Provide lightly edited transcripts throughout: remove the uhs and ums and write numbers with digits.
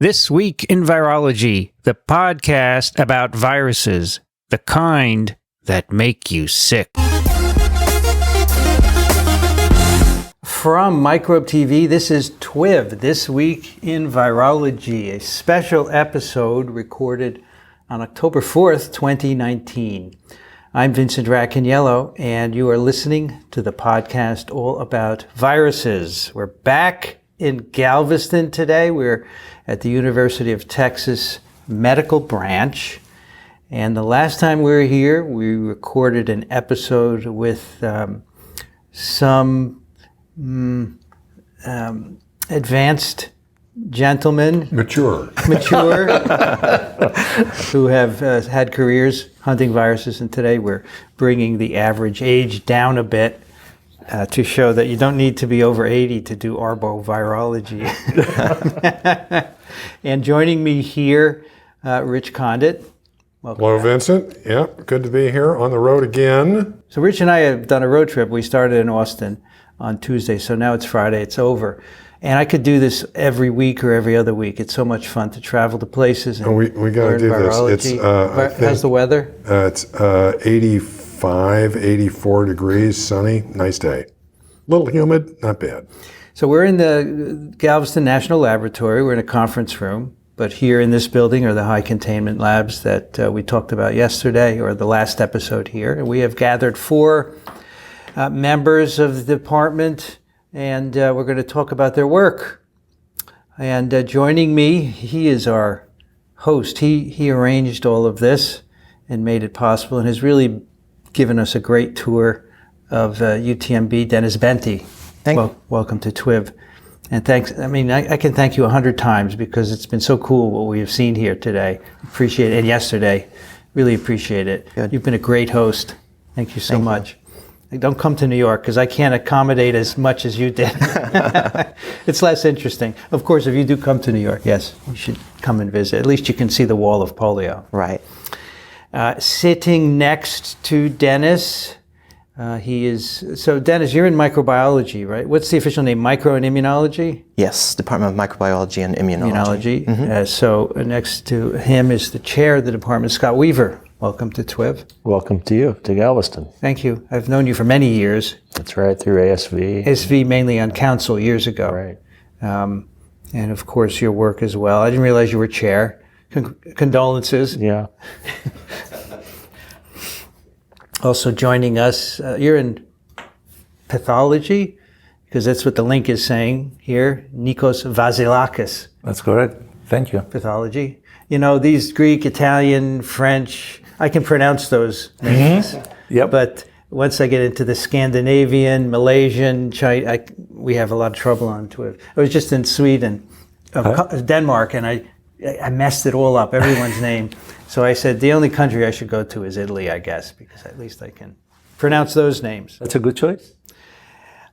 This Week in Virology, the podcast about viruses, the kind that make you sick. From Microbe TV, this is TWiV, This Week in Virology, a special episode recorded on October 4th, 2019. I'm Vincent Racaniello, and you are listening to the podcast all about viruses. We're back in Galveston today. We're at the University of Texas Medical Branch. And the last time we were here, we recorded an episode with some advanced gentlemen. Mature. Who have had careers hunting viruses. And today we're bringing the average age down a bit to show that you don't need to be over 80 to do arbovirology. And joining me here, Rich Condit. Welcome Hello, back. Vincent. Yeah, good to be here on the road again. So Rich and I have done a road trip. We started in Austin on Tuesday, so now it's Friday, it's over. And I could do this every week or every other week. It's so much fun to travel to places and we got to do virology. this. How's the weather? It's 85, 84 degrees, sunny, nice day. A little humid, not bad. So we're in the Galveston National Laboratory. We're in a conference room. But here in this building are the high containment labs that we talked about yesterday, or the last episode here. And we have gathered 4 members of the department, and we're going to talk about their work. And joining me, he is our host. He arranged all of this and made it possible, and has really given us a great tour of UTMB. Dennis Bente. Welcome to TWiV. And thanks. I mean, I can thank you 100 times because it's been so cool what we have seen here today. Appreciate it. And yesterday. Really appreciate it. Good. You've been a great host. Thank you so much. Don't come to New York because I can't accommodate as much as you did. It's less interesting. Of course, if you do come to New York, yes, you should come and visit. At least you can see the wall of polio. Right. Sitting next to Dennis, so Dennis, you're in microbiology, right? What's the official name? Micro and immunology? Yes, Department of Microbiology and Immunology. Mm-hmm. So next to him is the chair of the department, Scott Weaver. Welcome to TWiV. Welcome to you, to Galveston. Thank you. I've known you for many years. That's right, through ASV. ASV mainly on council years ago. Right. And of course your work as well. I didn't realize you were chair. Condolences. Yeah. Also joining us, you're in pathology, because that's what the link is saying here, Nikos Vasilakis. That's correct. Thank you. Pathology. You know, these Greek, Italian, French, I can pronounce those names. Yep. But once I get into the Scandinavian, Malaysian, China, we have a lot of trouble on TWiV. I was just in Sweden, Denmark, and I messed it all up, everyone's name. So I said, the only country I should go to is Italy, I guess, because at least I can pronounce those names. That's a good choice.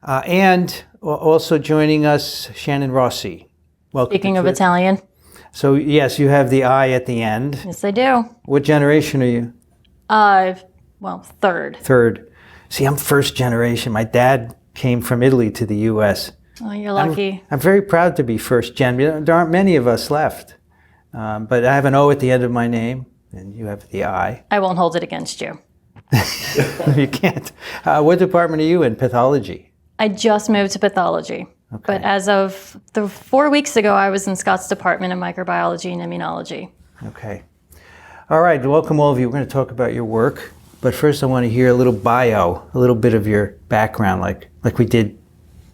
And also joining us, Shannan Rossi. Welcome. Speaking of Italian. So yes, you have the I at the end. Yes, I do. What generation are you? Third. Third. See, I'm first generation. My dad came from Italy to the U.S. Oh, you're lucky. I'm very proud to be first gen. There aren't many of us left. But I have an O at the end of my name, and you have the I. I won't hold it against you. You can't. What department are you in? Pathology? I just moved to pathology. Okay. But as of 4 weeks ago, I was in Scott's department of microbiology and immunology. Okay. All right. Welcome all of you. We're going to talk about your work. But first I want to hear a little bio, a little bit of your background, like we did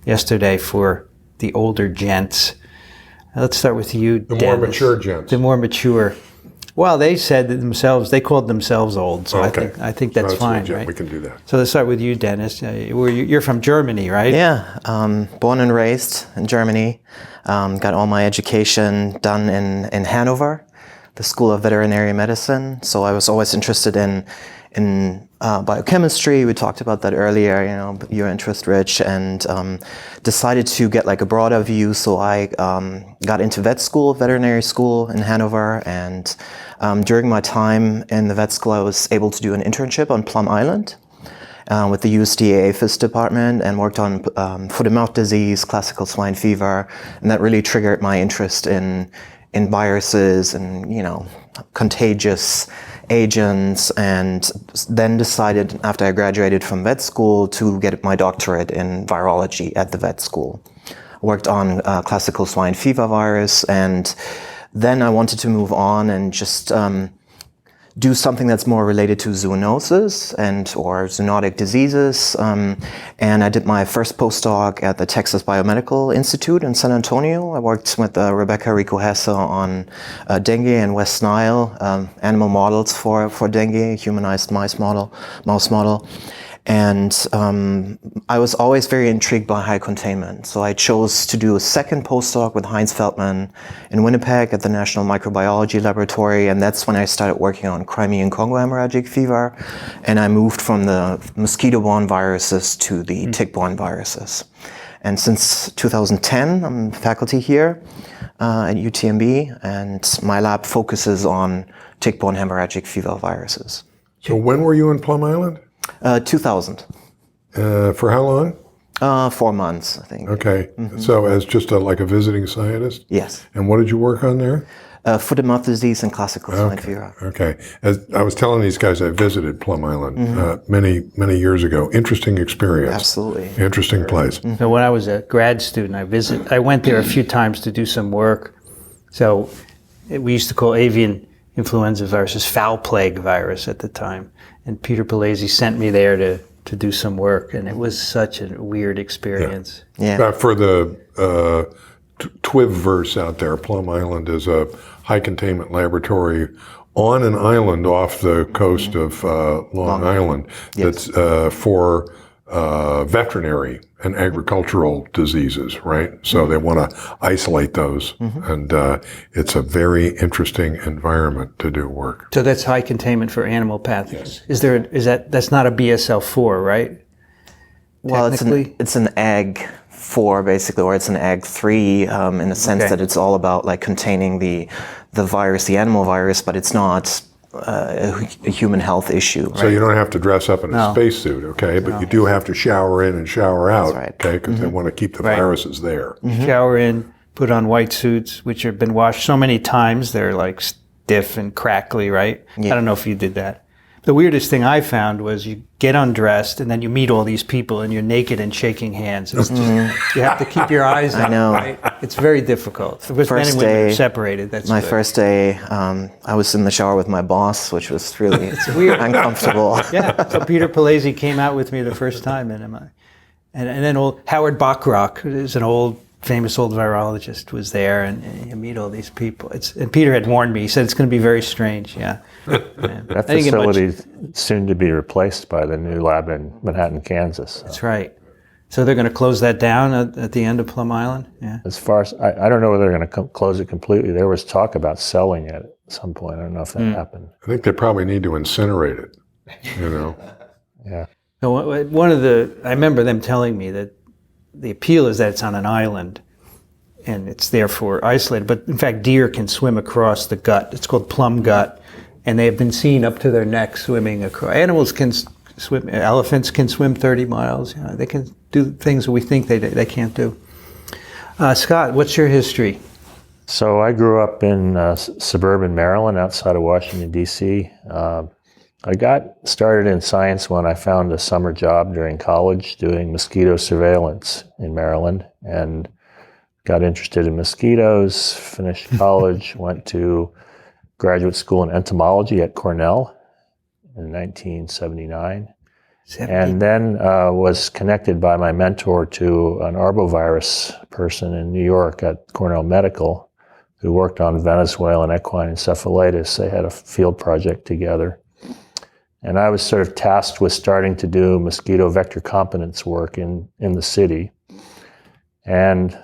yesterday for the older gents. Let's start with you, The Dennis. more mature gents. The more mature. Well, they said they called themselves old, so Okay. I think that's fine, legit. right? We can do that. So let's start with you, Dennis. You're from Germany, right? Yeah, born and raised in Germany. Got all my education done in Hanover, the School of Veterinary Medicine. So I was always interested in biochemistry. We talked about that earlier, your interest, Rich, and decided to get like a broader view. So I got into veterinary school in Hanover, and during my time in the vet school, I was able to do an internship on Plum Island with the USDA APHIS department, and worked on foot-and-mouth disease, classical swine fever, and that really triggered my interest in in viruses and, contagious agents, and then decided after I graduated from vet school to get my doctorate in virology at the vet school. I worked on classical swine fever virus, and then I wanted to move on and just do something that's more related to zoonosis or zoonotic diseases. And I did my first postdoc at the Texas Biomedical Institute in San Antonio. I worked with Rebecca Rico-Hesse on dengue and West Nile, animal models for dengue, humanized mouse model. And I was always very intrigued by high containment. So I chose to do a second postdoc with Heinz Feldman in Winnipeg at the National Microbiology Laboratory. And that's when I started working on Crimean-Congo hemorrhagic fever. And I moved from the mosquito-borne viruses to the tick-borne viruses. And since 2010, I'm faculty here at UTMB, and my lab focuses on tick-borne hemorrhagic fever viruses. So when were you in Plum Island? 2000. For how long? 4 months, I think. Okay. So as just like a visiting scientist? Yes. And what did you work on there? Foot and mouth disease and classical swine fever. Okay. As I was telling these guys, I visited Plum Island many years ago. Interesting experience. Absolutely. Interesting place. So when I was a grad student, I went there a few times to do some work. So we used to call avian influenza viruses foul plague virus at the time. And Peter Palese sent me there to do some work, and it was such a weird experience. Yeah. For the TWiV-verse out there, Plum Island is a high containment laboratory on an island off the coast of Long Island that's for veterinary and agricultural diseases, right? So they want to isolate those, and it's a very interesting environment to do work. So that's high containment for animal pathogens. That's not a BSL-4, right? Well, it's an ag 4 basically, or it's an ag 3 in the sense that it's all about like containing the virus, the animal virus, but it's not a human health issue. So you don't have to dress up in a spacesuit, okay? But you do have to shower in and shower out, okay? Because they want to keep the viruses there. Shower in, put on white suits, which have been washed so many times, they're like stiff and crackly, right? I don't know if you did that. The weirdest thing I found was you get undressed and then you meet all these people and you're naked and shaking hands. It's just, you have to keep your eyes on, right? It's very difficult. Because men and women are separated. That's my good. first day, I was in the shower with my boss, which was really uncomfortable. Yeah. So Peter Palese came out with me the first time, and then old Howard Bachrock, who's an famous old virologist, was there, and you meet all these people. And Peter had warned me. He said it's going to be very strange. Yeah. That facility is soon to be replaced by the new lab in Manhattan, Kansas. That's right. So they're going to close that down at the end of Plum Island? Yeah. As far as, I don't know whether they're going to close it completely. There was talk about selling it at some point. I don't know if that happened. I think they probably need to incinerate it, Yeah. So I remember them telling me that the appeal is that it's on an island and it's therefore isolated. But in fact, deer can swim across the gut. It's called plum gut. And they have been seen up to their neck swimming across. Animals can swim. Elephants can swim 30 miles. They can do things that we think they can't do. Scott, what's your history? So I grew up in suburban Maryland outside of Washington, D.C. I got started in science when I found a summer job during college doing mosquito surveillance in Maryland and got interested in mosquitoes, finished college, went to graduate school in entomology at Cornell in 1979. And then was connected by my mentor to an arbovirus person in New York at Cornell Medical who worked on Venezuelan equine encephalitis. They had a field project together. And I was sort of tasked with starting to do mosquito vector competence work in the city. And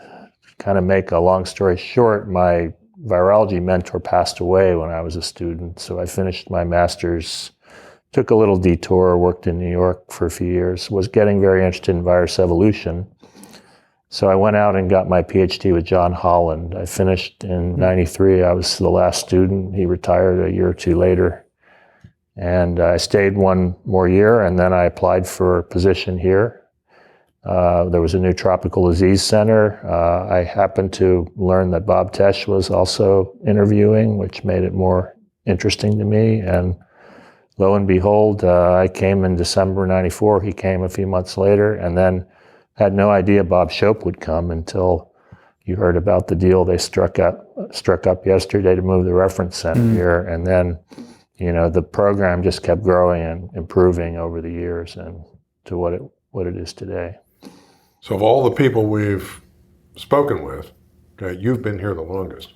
kind of make a long story short, my virology mentor passed away when I was a student. So I finished my master's, took a little detour, worked in New York for a few years, was getting very interested in virus evolution. So I went out and got my PhD with John Holland. I finished in 93. I was the last student. He retired a year or two later. And I stayed one more year, and then I applied for a position here. There was a new tropical disease center. I happened to learn that Bob Tesh was also interviewing, which made it more interesting to me. And lo and behold, I came in December '94. He came a few months later, and then had no idea Bob Shope would come until you heard about the deal they struck up yesterday to move the reference center here. And then, the program just kept growing and improving over the years and to what it is today. So of all the people we've spoken with, okay, you've been here the longest.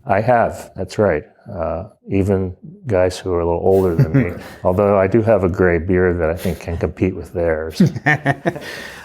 I have, that's right. Even guys who are a little older than me, although I do have a gray beard that I think can compete with theirs.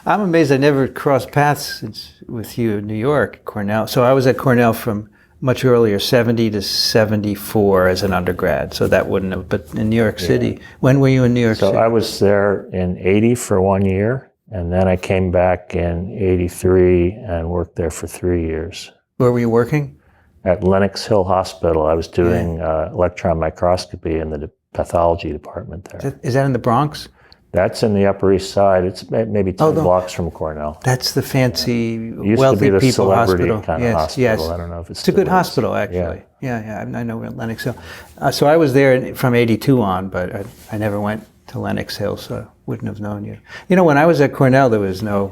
I'm amazed I never crossed paths with you in New York, Cornell. So I was at Cornell from much earlier, 70 to 74 as an undergrad, so that wouldn't have, but in New York City. When were you in New York City? So I was there in 80 for 1 year, and then I came back in 83 and worked there for 3 years. Where were you working? At Lenox Hill Hospital. I was doing electron microscopy in the pathology department there. Is that in the Bronx? That's in the Upper East Side. It's maybe 10 blocks from Cornell. That's the fancy, Used wealthy to be the people celebrity hospital. kind of hospital. Yes. I don't know if It's a good hospital, actually. Yeah. I know Lenox Hill. So I was there from 82 on, but I never went to Lenox Hill, so I wouldn't have known you. When I was at Cornell, there was there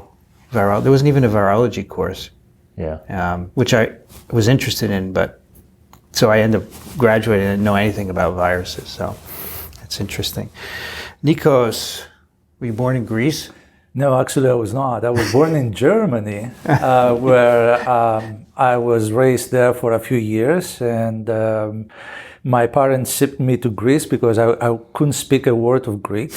wasn't even a virology course. Yeah. Which I was interested in, but so I ended up graduating and didn't know anything about viruses. So that's interesting. Nikos, were you born in Greece? No, actually I was not. I was born in Germany, where I was raised there for a few years, and my parents shipped me to Greece because I couldn't speak a word of Greek.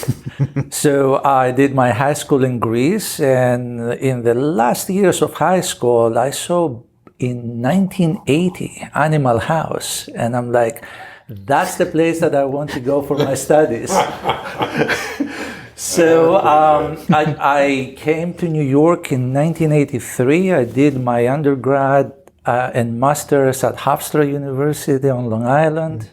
So I did my high school in Greece, and in the last years of high school, I saw in 1980 Animal House, and I'm like, that's the place that I want to go for my studies. So I came to New York in 1983. I did my undergrad and master's at Hofstra University on Long Island.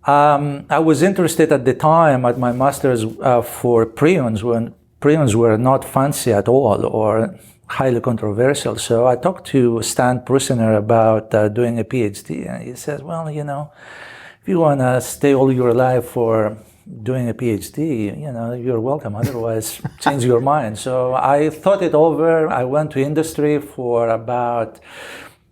I was interested at the time at my master's for prions, when prions were not fancy at all or highly controversial. So I talked to Stan Prusiner about doing a PhD, and he says, well, if you want to stay all your life for doing a PhD, you're welcome. Otherwise, change your mind. So I thought it over. I went to industry for about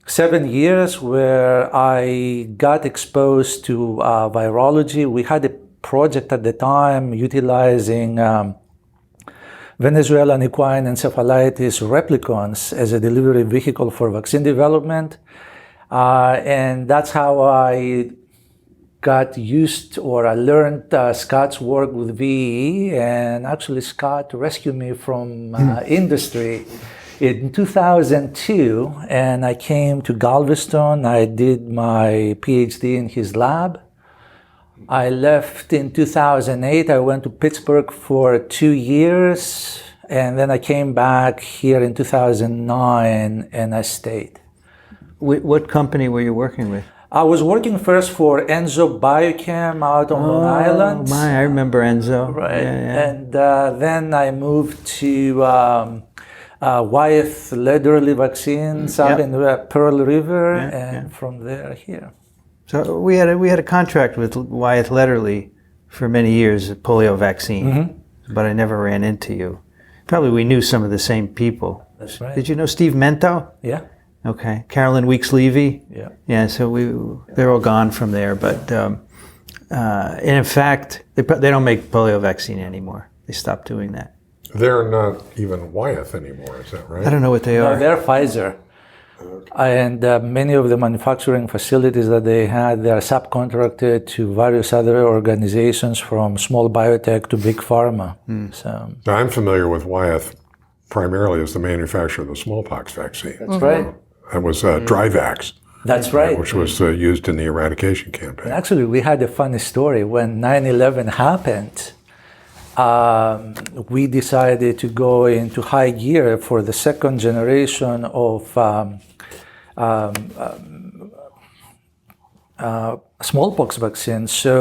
7 years, where I got exposed to virology. We had a project at the time utilizing Venezuelan equine encephalitis replicons as a delivery vehicle for vaccine development. And that's how I got used, or I learned Scott's work with VE, and actually Scott rescued me from industry in 2002, and I came to Galveston. I did my PhD in his lab. I left in 2008. I went to Pittsburgh for 2 years, and then I came back here in 2009, and I stayed. What company were you working with? I was working first for Enzo Biochem out on Long Island. I remember Enzo. Right. Yeah. And then I moved to Wyeth Lederle Vaccines up in the Pearl River, and from there here. So we had a contract with Wyeth Lederle for many years, a polio vaccine, but I never ran into you. Probably we knew some of the same people. That's right. Did you know Steve Mento? Yeah. Okay. Carolyn Weeks-Levy? Yeah. Yeah, so they're all gone from there, but and in fact, they don't make polio vaccine anymore. They stopped doing that. They're not even Wyeth anymore, is that right? I don't know what they are. No, they're Pfizer. And many of the manufacturing facilities that they had, they are subcontracted to various other organizations, from small biotech to big pharma. So I'm familiar with Wyeth primarily as the manufacturer of the smallpox vaccine. that's right. That was Dryvax, That's right. which was used in the eradication campaign. Actually, we had a funny story. When 9/11 happened, we decided to go into high gear for the second generation of smallpox vaccines. So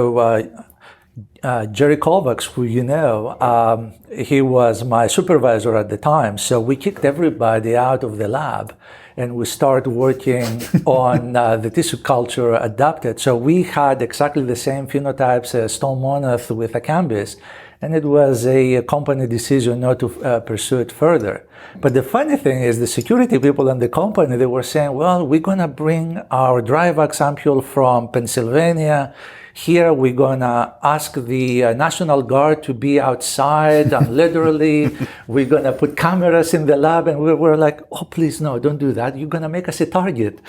Jerry Kovacs, who you know, he was my supervisor at the time. So we kicked everybody out of the lab and we started working on the tissue culture adapted. So we had exactly the same phenotypes as stone moneth with acambis. And it was a company decision not to pursue it further. But the funny thing is the security people in the company, they were saying, well, we're going to bring our dry wax ampule from Pennsylvania. Here we're going to ask the National Guard to be outside, and literally we're going to put cameras in the lab. And we were like, oh, please, no, don't do that. You're going to make us a target.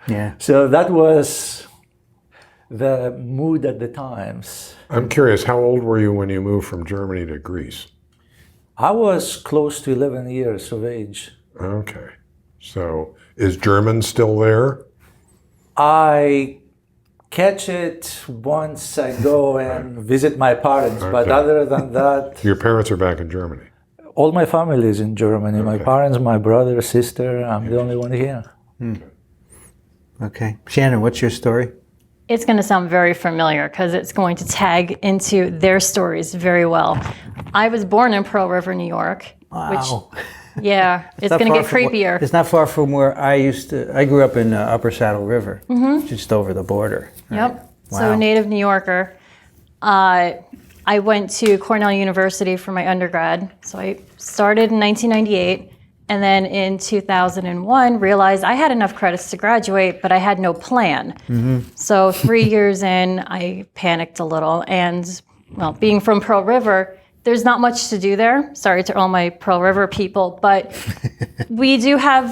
Yeah. So that was the mood at the times. I'm curious, how old were you when you moved from Germany to Greece? I was close to 11 years of age. Okay. So is German still there? I catch it once I go and visit my parents, but Okay. other than that, Your parents are back in Germany. all my family is in Germany. My Okay. parents, my brother, sister, I'm the only one here. Okay. Shannan, what's your story? It's going to sound very familiar because it's going to tag into their stories very well. I was born in Pearl River, New York. Wow. Yeah, it's Not going to far get from creepier. It's not far from where I grew up in Upper Saddle River, just over the border. Yep. So Wow. a native New Yorker. I went to Cornell University for my undergrad. So I started in 1998. And then in 2001, realized I had enough credits to graduate, but I had no plan. So 3 years in, I panicked a little. And, well, being from Pearl River, there's not much to do there. Sorry to all my Pearl River people, but we do have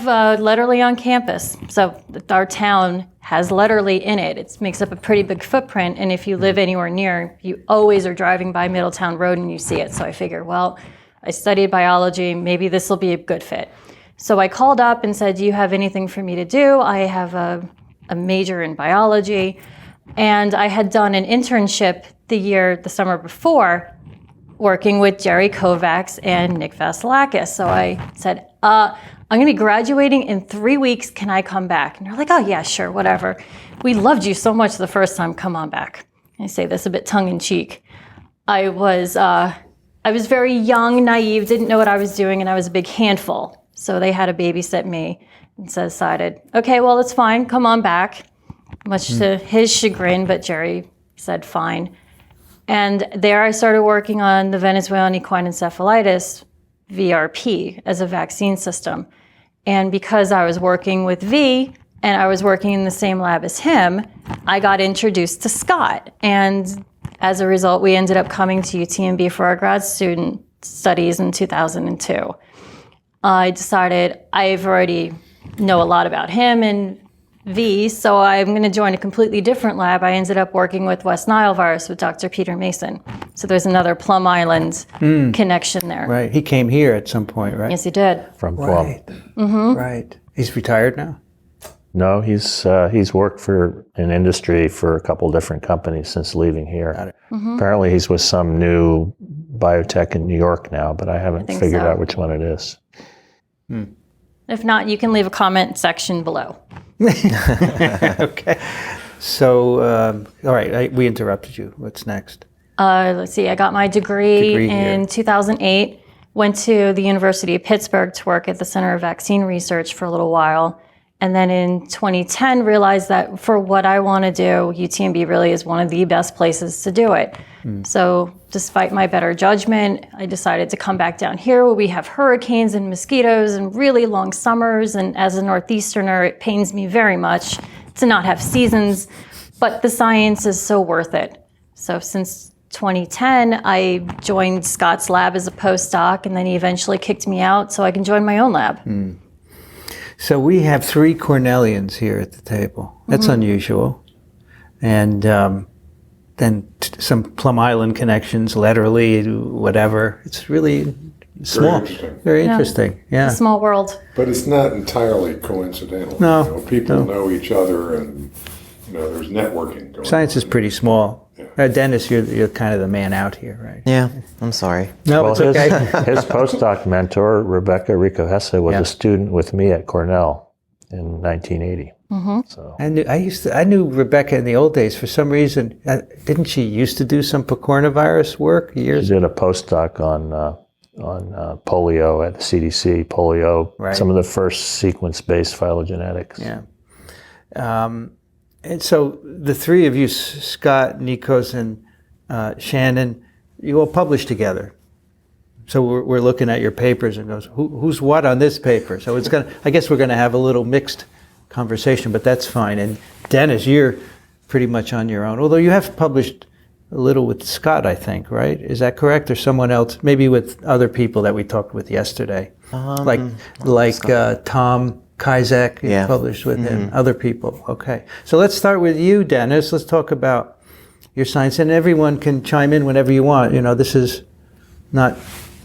Letterly on campus. So our town has Letterly in it. It makes up a pretty big footprint. And if you live anywhere near, you always are driving by Middletown Road and you see it. So I figured, well, I studied biology, maybe this will be a good fit. So I called up and said, do you have anything for me to do? I have a major in biology. And I had done an internship the summer before, working with Jerry Kovacs and Nikos Vasilakis. So I said, I'm going to be graduating in 3 weeks. Can I come back? And they're like, oh, yeah, sure, whatever. We loved you so much the first time. Come on back. I say this a bit tongue-in-cheek. I was very young, naive, didn't know what I was doing, and I was a big handful. So they had to babysit me and so decided, okay, well, it's fine. Come on back. Much to his chagrin, but Jerry said fine. And there I started working on the Venezuelan equine encephalitis, VRP, as a vaccine system. And because I was working with V and I was working in the same lab as him, I got introduced to Scott. And as a result, we ended up coming to UTMB for our grad student studies in 2002. I decided I've already know a lot about him and V, so I'm going to join a completely different lab. I ended up working with West Nile virus with Dr. Peter Mason. So there's another Plum Island connection there. Right. He came here at some point, right? Yes, he did. From Plum. Right. Right. He's retired now? No, he's worked in industry for a couple different companies since leaving here. Got it. Apparently he's with some new biotech in New York now, but I haven't think figured so. out which one it is. If not, you can leave a comment section below. Okay. So, all right, we interrupted you. What's next? Let's see, I got my degree in 2008, went to the University of Pittsburgh to work at the Center of Vaccine Research for a little while. And then in 2010, realized that for what I want to do, UTMB really is one of the best places to do it. So despite my better judgment, I decided to come back down here where we have hurricanes and mosquitoes and really long summers. And as a Northeasterner, it pains me very much to not have seasons, but the science is so worth it. So since 2010, I joined Scott's lab as a postdoc, and then he eventually kicked me out so I can join my own lab. So we have 3 Cornellians here at the table. That's unusual. And then some Plum Island connections, Letterly, whatever. It's really small. interesting. Very interesting. Yeah. Small world. But it's not entirely coincidental. No, You know, people no. know each other, and there's networking going Science on. is pretty small. Dennis, you're kind of the man out here, right? Yeah, I'm sorry. No, Well, it's okay. his postdoc mentor, Rebecca Rico Hesse, was Yeah. a student with me at Cornell in 1980. So I knew Rebecca in the old days. For some reason, didn't she used to do some picornavirus work she years? did a postdoc on polio at the CDC. Polio, Right. some of the first sequence-based phylogenetics. Yeah. And so the three of you, Scott, Nikos, and Shannan, you all published together. So we're looking at your papers and goes, who's what on this paper? So it's gonna. I guess we're gonna have a little mixed conversation, but that's fine. And Dennis, you're pretty much on your own, although you have published a little with Scott, I think, right? Is that correct? Or someone else, maybe with other people that we talked with yesterday, like Tom Kizak, you published with him, other people. Okay, so let's start with you, Dennis. Let's talk about your science, and everyone can chime in whenever you want. You know, this is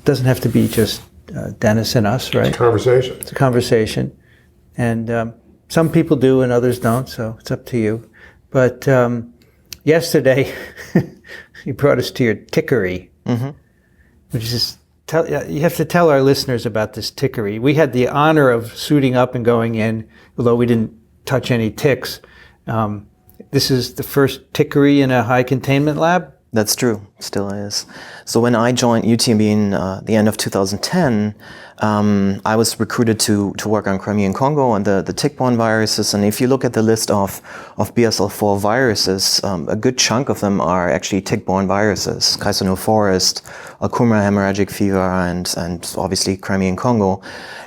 doesn't have to be just Dennis and us, right? It's a conversation. It's a conversation, and some people do and others don't, so it's up to you. But yesterday, you brought us to your tickery, which is, you have to tell our listeners about this tickery. We had the honor of suiting up and going in, although we didn't touch any ticks. This is the first tickery in a high containment lab? That's true, still is. So when I joined UTMB in the end of 2010, I was recruited to work on Crimean-Congo and the tick-borne viruses. And if you look at the list of BSL-4 viruses, a good chunk of them are actually tick-borne viruses, Caisson-Forest, Alcumra hemorrhagic fever, and obviously Crimean-Congo.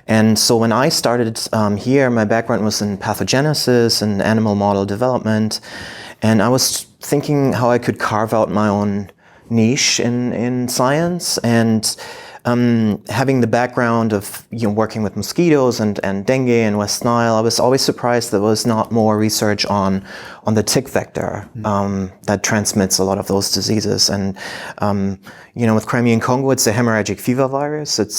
And so when I started here, my background was in pathogenesis and animal model development. And I was thinking how I could carve out my own niche in science, and having the background of working with mosquitoes and dengue and West Nile, I was always surprised there was not more research on the tick vector that transmits a lot of those diseases. And with Crimean-Congo, it's a hemorrhagic fever virus. It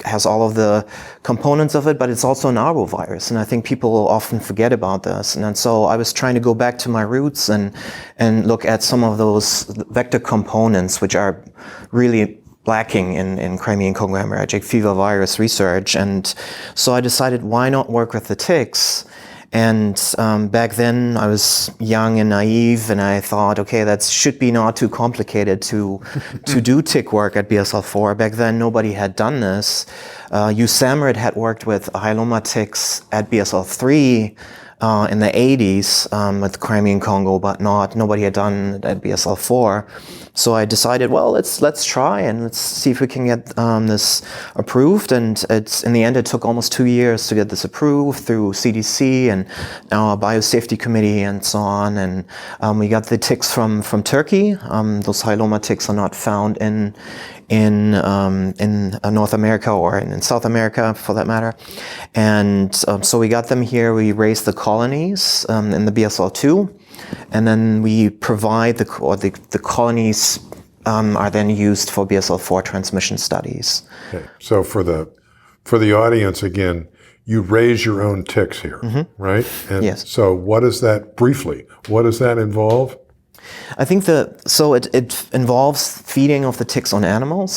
has all of the components of it, but it's also an arbovirus. And I think people often forget about this. And so I was trying to go back to my roots and look at some of those vector components, which are really lacking in Crimean-Congo hemorrhagic fever virus research. And so I decided, why not work with the ticks? And back then I was young and naive, and I thought, okay, that should be not too complicated to do tick work at BSL-4. Back then nobody had done this. USAMRIID had worked with Hyaloma ticks at BSL-3 in the 80s with Crimean-Congo, but nobody had done it at BSL-4. So I decided, well, let's try and let's see if we can get this approved. And in the end, it took almost 2 years to get this approved through CDC and now a biosafety committee and so on. And we got the ticks from Turkey. Those Hyaloma ticks are not found in North America or in South America, for that matter. And so we got them here. We raised the colonies in the BSL-2. And then we provide the colonies are then used for BSL-4 transmission studies. Okay. So for the audience, again, you raise your own ticks here, right? And yes. So what is that, briefly, what does that involve? I think it involves feeding of the ticks on animals.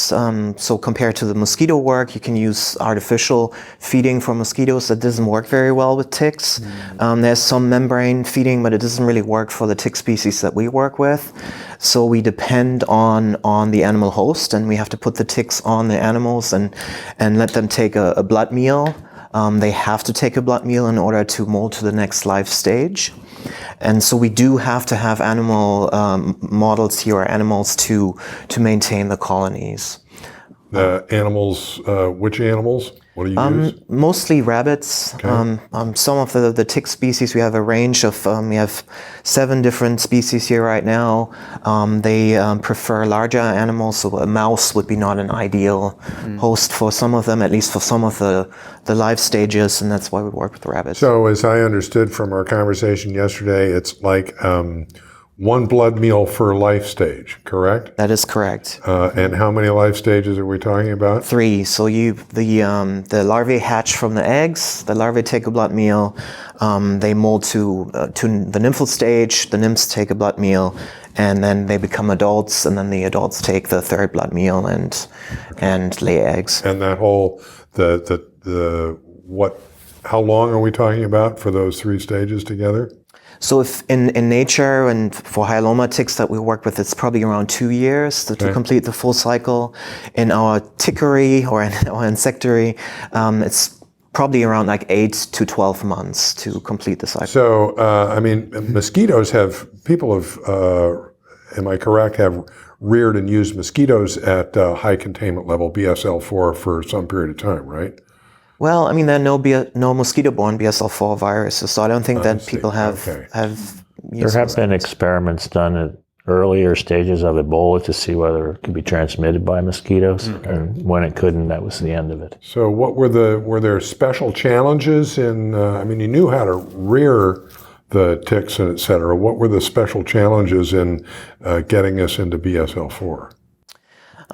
So compared to the mosquito work, you can use artificial feeding for mosquitoes. That doesn't work very well with ticks. There's some membrane feeding, but it doesn't really work for the tick species that we work with. So we depend on the animal host, and we have to put the ticks on the animals and let them take a blood meal. They have to take a blood meal in order to mold to the next life stage. And so we do have to have animal models here, or animals to maintain the colonies. The animals, which animals? What do you use? Mostly rabbits. Okay. Some of the tick species, we have a range of, we have 7 different species here right now. They prefer larger animals, so a mouse would be not an ideal host for some of them, at least for some of the life stages, and that's why we work with rabbits. So as I understood from our conversation yesterday, it's like 1 blood meal for life stage, correct? That is correct. And how many life stages are we talking about? 3. So the larvae hatch from the eggs. The larvae take a blood meal. They mold to the nymphal stage. The nymphs take a blood meal, and then they become adults. And then the adults take the 3rd blood meal and lay eggs. And that whole how long are we talking about for those 3 stages together? So if in nature and for hyaloma ticks that we work with, it's probably around 2 years to complete the full cycle. In our tickery or in our insectary, it's probably around like 8 to 12 months to complete the cycle. So, I mean, mosquitoes people have, am I correct, have reared and used mosquitoes at high containment level, BSL-4, for some period of time, right? Well, I mean, there are no mosquito-borne BSL-4 viruses, so I don't think that people have There have been experiments done at earlier stages of Ebola to see whether it could be transmitted by mosquitoes, and when it couldn't, that was the end of it. So what were there special challenges in, I mean, you knew how to rear the ticks and et cetera. What were the special challenges in getting us into BSL-4?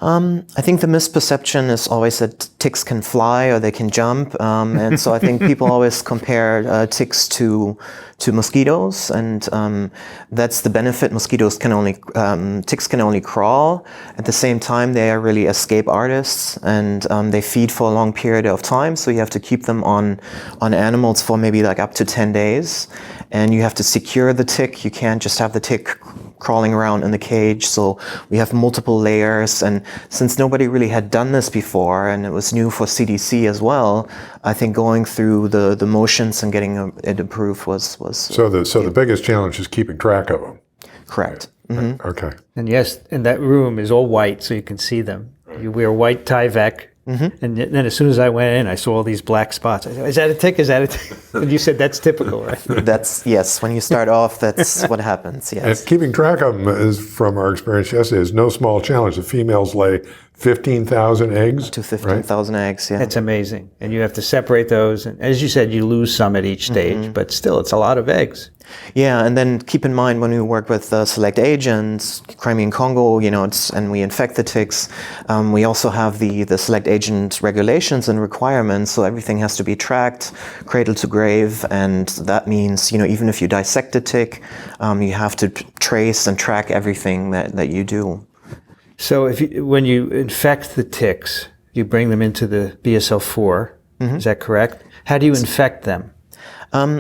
I think the misperception is always that ticks can fly or they can jump, and so I think people always compare ticks to mosquitoes, and that's the benefit. Ticks can only crawl. At the same time, they are really escape artists, and they feed for a long period of time. So you have to keep them on animals for maybe like up to 10 days, and you have to secure the tick. You can't just have the tick crawling around in the cage. So we have multiple layers, and since nobody really had done this before, and it was new for CDC as well, I think going through the motions and getting it approved was. So the biggest challenge is keeping track of them. Correct. Mm-hmm. Okay. And yes, and that room is all white, so you can see them. You wear white TWiV, and then as soon as I went in, I saw all these black spots. I said, "Is that a tick? Is that a tick?" And you said that's typical, right? Yes. When you start off, that's what happens. Yes. And keeping track of them is, from our experience yesterday, is no small challenge. The females lay 15,000 eggs. To 15,000 eggs. Yeah. It's amazing, and you have to separate those. And as you said, you lose some at each stage, but still, it's a lot of eggs. Yeah, and then keep in mind when we work with select agents, Crimean-Congo, and we infect the ticks, we also have the select agent regulations and requirements, so everything has to be tracked, cradle to grave, and that means, even if you dissect a tick, you have to trace and track everything that you do. So when you infect the ticks, you bring them into the BSL-4, is that correct? How do you infect them?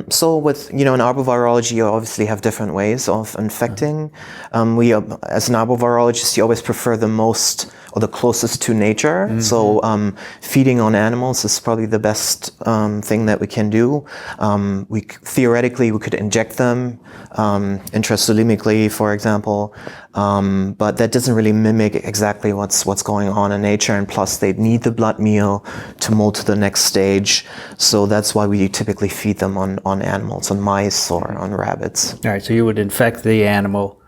So with, in arbovirology, you obviously have different ways of infecting. We, as an arbovirologist, you always prefer the most or the closest to nature. So feeding on animals is probably the best thing that we can do. Theoretically, we could inject them intrasolemically, for example, but that doesn't really mimic exactly what's going on in nature. And plus, they need the blood meal to mold to the next stage. So that's why we typically feed them on animals, on mice or on rabbits. All right, so you would infect the animal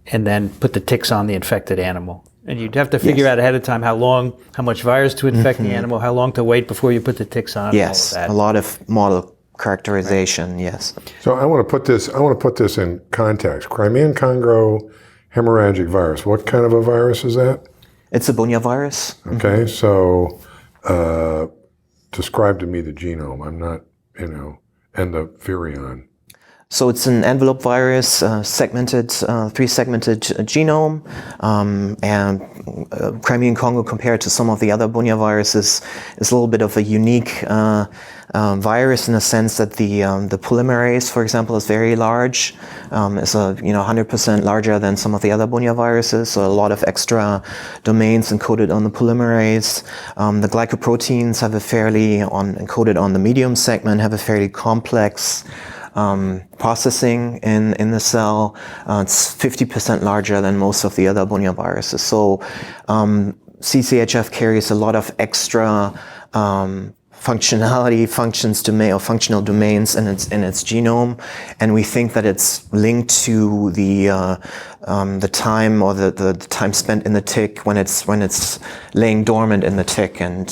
and then put the ticks on the infected animal. And you'd have to figure out ahead of time how much virus to infect the animal, how long to wait before you put the ticks on. Yes, a lot of model characterization, yes. So I want to put this in context. Crimean-Congo hemorrhagic virus. What kind of a virus is that? It's a Bunya virus. Okay, so describe to me the genome. I'm not, and the virion. So it's an envelope virus, segmented, 3-segmented genome, and Crimean-Congo compared to some of the other Bunya viruses is a little bit of a unique virus in the sense that the polymerase, for example, is very large. It's 100% larger than some of the other Bunya viruses. So a lot of extra domains encoded on the polymerase. The glycoproteins have encoded on the medium segment, have a fairly complex processing in the cell. It's 50% larger than most of the other Bunya viruses. So CCHF carries a lot of extra functional domains in its genome, and we think that it's linked to the time or the time spent in the tick when it's laying dormant in the tick. And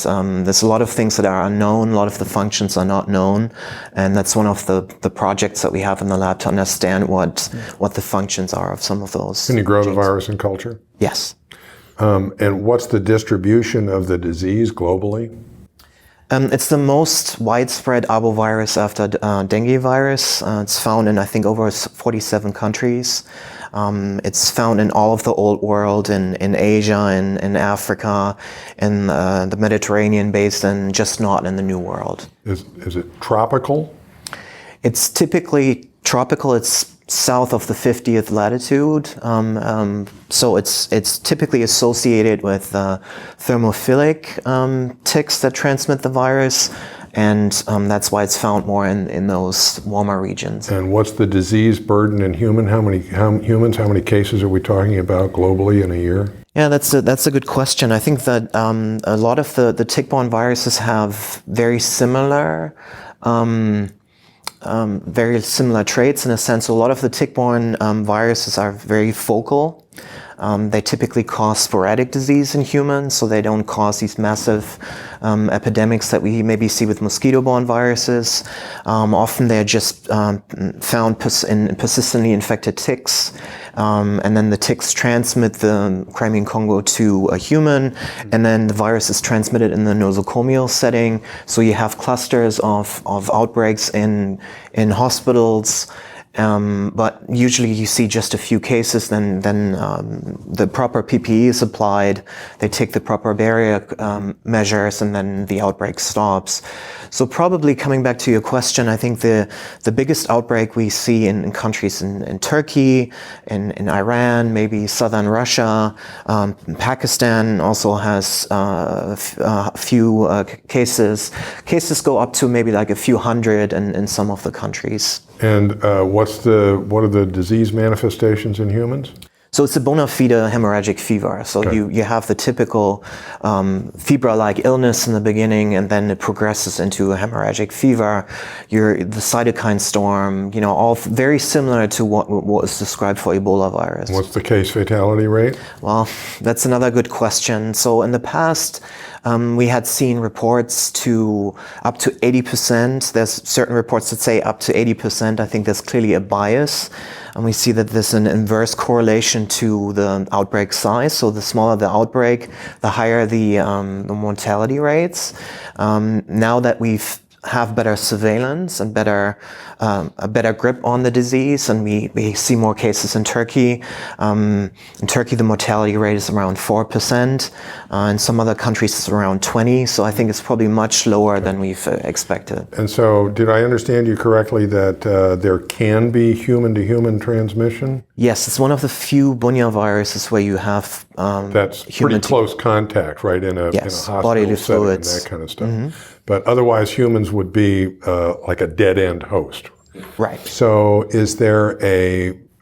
there's a lot of things that are unknown. A lot of the functions are not known, and that's one of the projects that we have in the lab to understand what the functions are of some of those. Can you grow the virus in culture? Yes. And what's the distribution of the disease globally? It's the most widespread arbovirus after dengue virus. It's found in, I think, over 47 countries. It's found in all of the old world, in Asia, in Africa, in the Mediterranean basin, just not in the New World. Is it tropical? It's typically tropical. It's south of the 50th latitude, so it's typically associated with thermophilic ticks that transmit the virus, and that's why it's found more in those warmer regions. And what's the disease burden in humans? How many cases are we talking about globally in a year? Yeah, that's a good question. I think that a lot of the tick-borne viruses have very similar traits in a sense. A lot of the tick-borne viruses are very focal. They typically cause sporadic disease in humans, so they don't cause these massive epidemics that we maybe see with mosquito-borne viruses. Often they're just found in persistently infected ticks, and then the ticks transmit the Crimean-Congo to a human, and then the virus is transmitted in the nosocomial setting. So you have clusters of outbreaks in hospitals. But usually you see just a few cases, then the proper PPE is applied, they take the proper barrier measures, and then the outbreak stops. So probably coming back to your question, I think the biggest outbreak we see in countries in Turkey, in Iran, maybe southern Russia, Pakistan also has a few cases. Cases go up to maybe like a few hundred in some of the countries. And what are the disease manifestations in humans? So it's a bona fide hemorrhagic fever. So Okay. you have the typical febrile-like illness in the beginning, and then it progresses into a hemorrhagic fever. The cytokine storm, all very similar to what was described for Ebola virus. What's the case fatality rate? Well, that's another good question. So in the past, we had seen reports to up to 80%. There's certain reports that say up to 80%. I think there's clearly a bias. And we see that there's an inverse correlation to the outbreak size. So the smaller the outbreak, the higher the mortality rates. Now that we've have better surveillance and a better grip on the disease, and we see more cases in Turkey. In Turkey, the mortality rate is around 4%. In some other countries, it's around 20%. So I think it's probably much lower than we've expected. And so, did I understand you correctly that there can be human-to-human transmission? Yes, it's one of the few Bunya viruses where you have That's pretty close contact, right? In a hospital bodily setting fluids. and that kind of stuff. But otherwise, humans would be like a dead-end host. Right. So,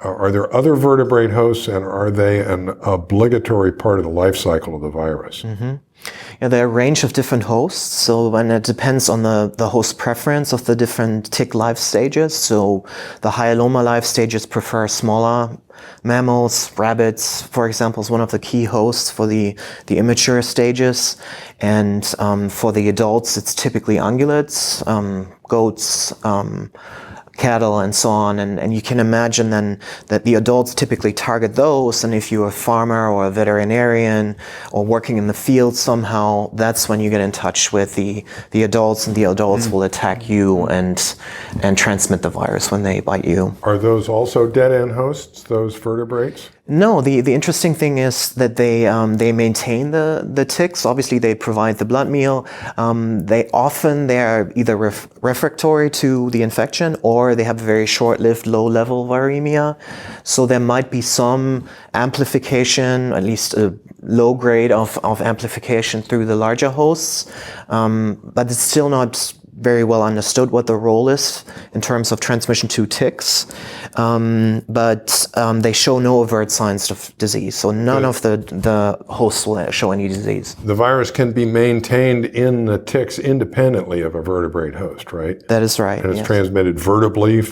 are there other vertebrate hosts, and are they an obligatory part of the life cycle of the virus? Yeah, there are a range of different hosts, so and it depends on the host preference of the different tick life stages. So the hyaloma life stages prefer smaller mammals. Rabbits, for example, is one of the key hosts for the immature stages. And for the adults, it's typically ungulates, goats, cattle, and so on. And you can imagine then that the adults typically target those, and if you're a farmer or a veterinarian or working in the field somehow, that's when you get in touch with the adults, and the adults will attack you and transmit the virus when they bite you. Are those also dead-end hosts, those vertebrates? No, the interesting thing is that they maintain the ticks. Obviously, they provide the blood meal. They're either refractory to the infection, or they have very short-lived low-level viremia. So there might be some amplification, at least a low grade of amplification through the larger hosts, but it's still not very well understood what the role is in terms of transmission to ticks, but they show no overt signs of disease. So none of the hosts will show any disease. The virus can be maintained in the ticks independently of a vertebrate host, right? That is right. And it's yes. transmitted vertically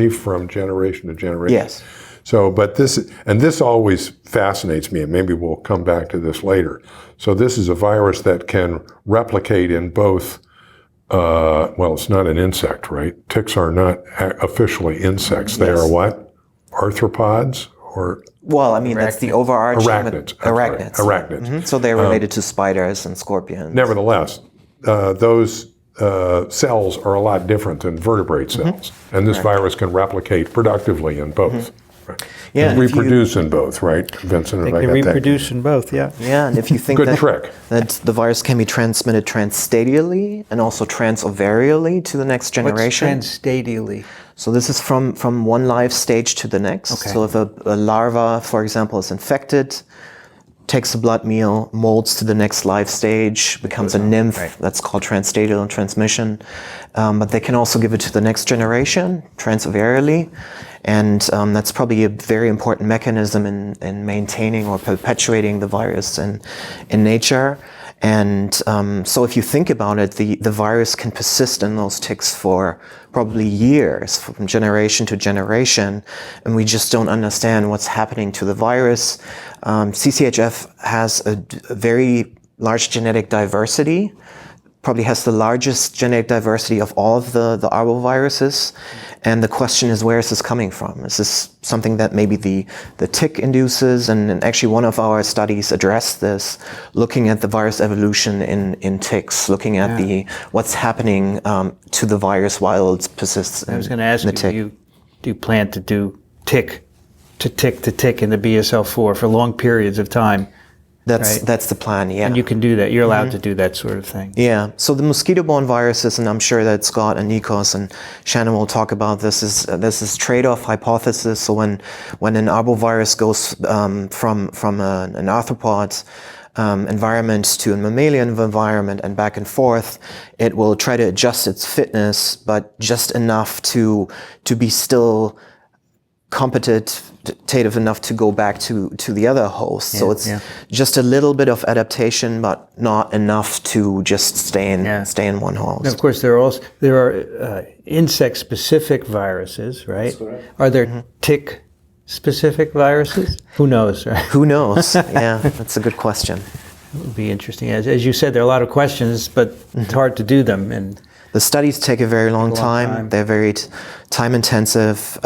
from generation to generation. Yes. So, but this always fascinates me, and maybe we'll come back to this later. So this is a virus that can replicate in both. Well, it's not an insect, right? Ticks are not officially insects. They are what? Arthropods or? Well, I mean, that's the overarching. Arachnids. Arachnids. Arachnids. So they're related to spiders and scorpions. Nevertheless, those cells are a lot different than vertebrate cells. And this virus can replicate productively in both. Right? Yeah, And reproduce in both, right, Vincent? They can reproduce in both, yeah. Yeah, and if you think Good trick. that the virus can be transmitted transstadially and also transovarrially to the next generation. What's transstadially? So this is from one life stage to the next. Okay. So if a larva, for example, is infected, takes a blood meal, molds to the next life stage, becomes a nymph. Right. That's called transstadial transmission. But they can also give it to the next generation, transovarrially. And that's probably a very important mechanism in maintaining or perpetuating the virus in nature. And so if you think about it, the virus can persist in those ticks for probably years, from generation to generation, and we just don't understand what's happening to the virus. CCHF has a very large genetic diversity, probably has the largest genetic diversity of all of the arboviruses. And the question is, where is this coming from? Is this something that maybe the tick induces? And actually one of our studies addressed this, looking at the virus evolution in ticks, looking at what's happening to the virus while it persists in the tick. I was going to ask you, do you plan to do tick to tick in the BSL-4 for long periods of time? That's the plan, yeah. And you can do that. You're allowed to do that sort of thing. Yeah. So the mosquito-borne viruses, and I'm sure that Scott and Nikos and Shannan will talk about this, is this trade-off hypothesis. So when an arbovirus goes from an arthropod environment to a mammalian environment and back and forth, it will try to adjust its fitness, but just enough to be still competitive enough to go back to the other host. So it's just a little bit of adaptation, but not enough to just stay in one host. And of course, there are insect-specific viruses, right? Are there tick-specific viruses? Who knows, right? Who knows? Yeah, that's a good question. It would be interesting. As you said, there are a lot of questions, but it's hard to do them. And the studies take a very long time. They're very time intensive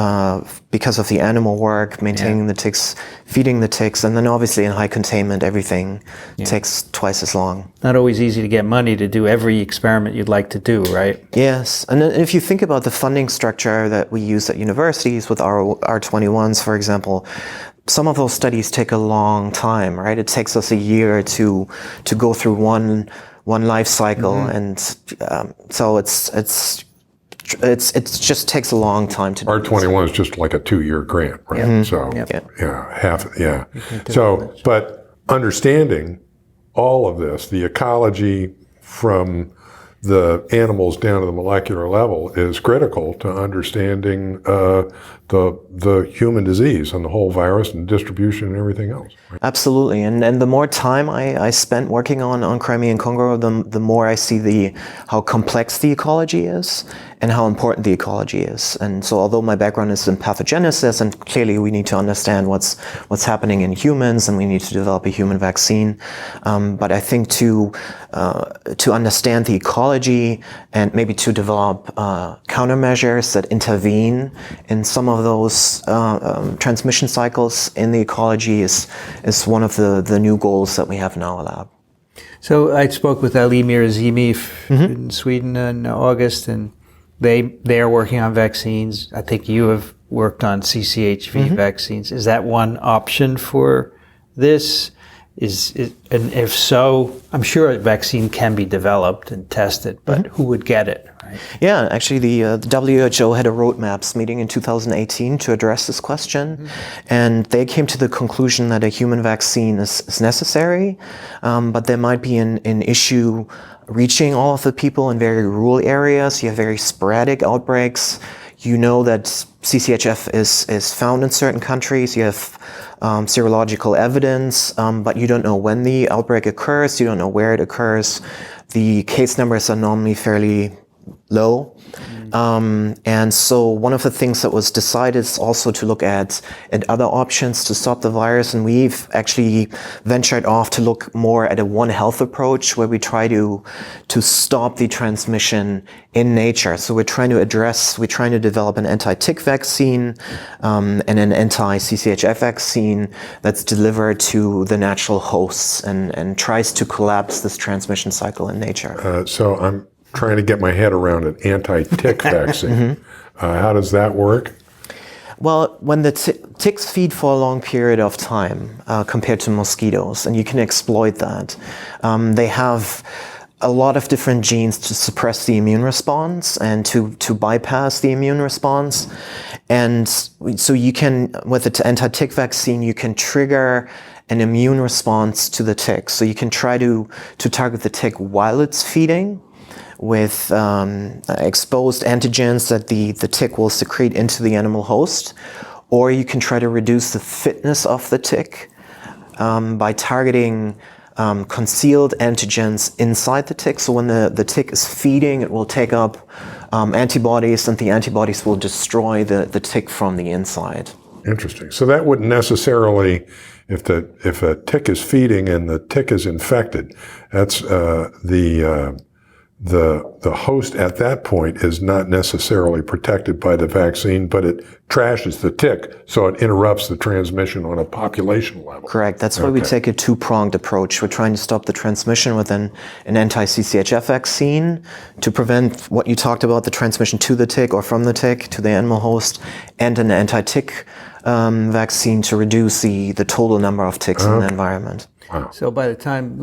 because of the animal work, maintaining the ticks, feeding the ticks, and then obviously in high containment, everything takes twice as long. Not always easy to get money to do every experiment you'd like to do, right? Yes, and if you think about the funding structure that we use at universities with our R21s, for example, some of those studies take a long time, right? It takes us a year to go through one life cycle, and so it just takes a long time to do. R21 is just like a 2-year grant, right? So So, but understanding all of this, the ecology from the animals down to the molecular level, is critical to understanding the human disease and the whole virus and distribution and everything else. Right? Absolutely, and the more time I spent working on Crimean-Congo, the more I see how complex the ecology is and how important the ecology is. And so, although my background is in pathogenesis, and clearly we need to understand what's happening in humans, and we need to develop a human vaccine, but I think to understand the ecology and maybe to develop countermeasures that intervene in some of those transmission cycles in the ecology is one of the new goals that we have in our lab. So I spoke with Ali Mirazimi in Sweden in August, and they are working on vaccines. I think you have worked on CCHV vaccines. Is that one option for this? And if so, I'm sure a vaccine can be developed and tested, but who would get it, right? Yeah, actually the WHO had a roadmaps meeting in 2018 to address this question, and they came to the conclusion that a human vaccine is necessary, but there might be an issue reaching all of the people in very rural areas. You have very sporadic outbreaks. You know that CCHF is found in certain countries. You have serological evidence, but you don't know when the outbreak occurs. You don't know where it occurs. The case numbers are normally fairly low. And so one of the things that was decided is also to look at other options to stop the virus. And we've actually ventured off to look more at a One Health approach where we try to stop the transmission in nature. So we're trying to develop an anti-tick vaccine and an anti-CCHF vaccine that's delivered to the natural hosts and tries to collapse this transmission cycle in nature. So I'm trying to get my head around an anti-tick vaccine. How does that work? Well, when the ticks feed for a long period of time compared to mosquitoes, and you can exploit that, they have a lot of different genes to suppress the immune response and to bypass the immune response. And so you can, with the anti-tick vaccine, you can trigger an immune response to the tick. So you can try to target the tick while it's feeding with exposed antigens that the tick will secrete into the animal host, or you can try to reduce the fitness of the tick by targeting concealed antigens inside the tick. So when the tick is feeding, it will take up antibodies, and the antibodies will destroy the tick from the inside. Interesting. So that wouldn't necessarily, if a tick is feeding and the tick is infected, that's the host at that point is not necessarily protected by the vaccine, but it trashes the tick, so it interrupts the transmission on a population level. Correct. That's why we take a two-pronged approach. We're trying to stop the transmission with an anti-CCHF vaccine to prevent what you talked about, the transmission to the tick or from the tick to the animal host, and an anti-tick vaccine to reduce the total number of ticks in the environment. Wow. So by the time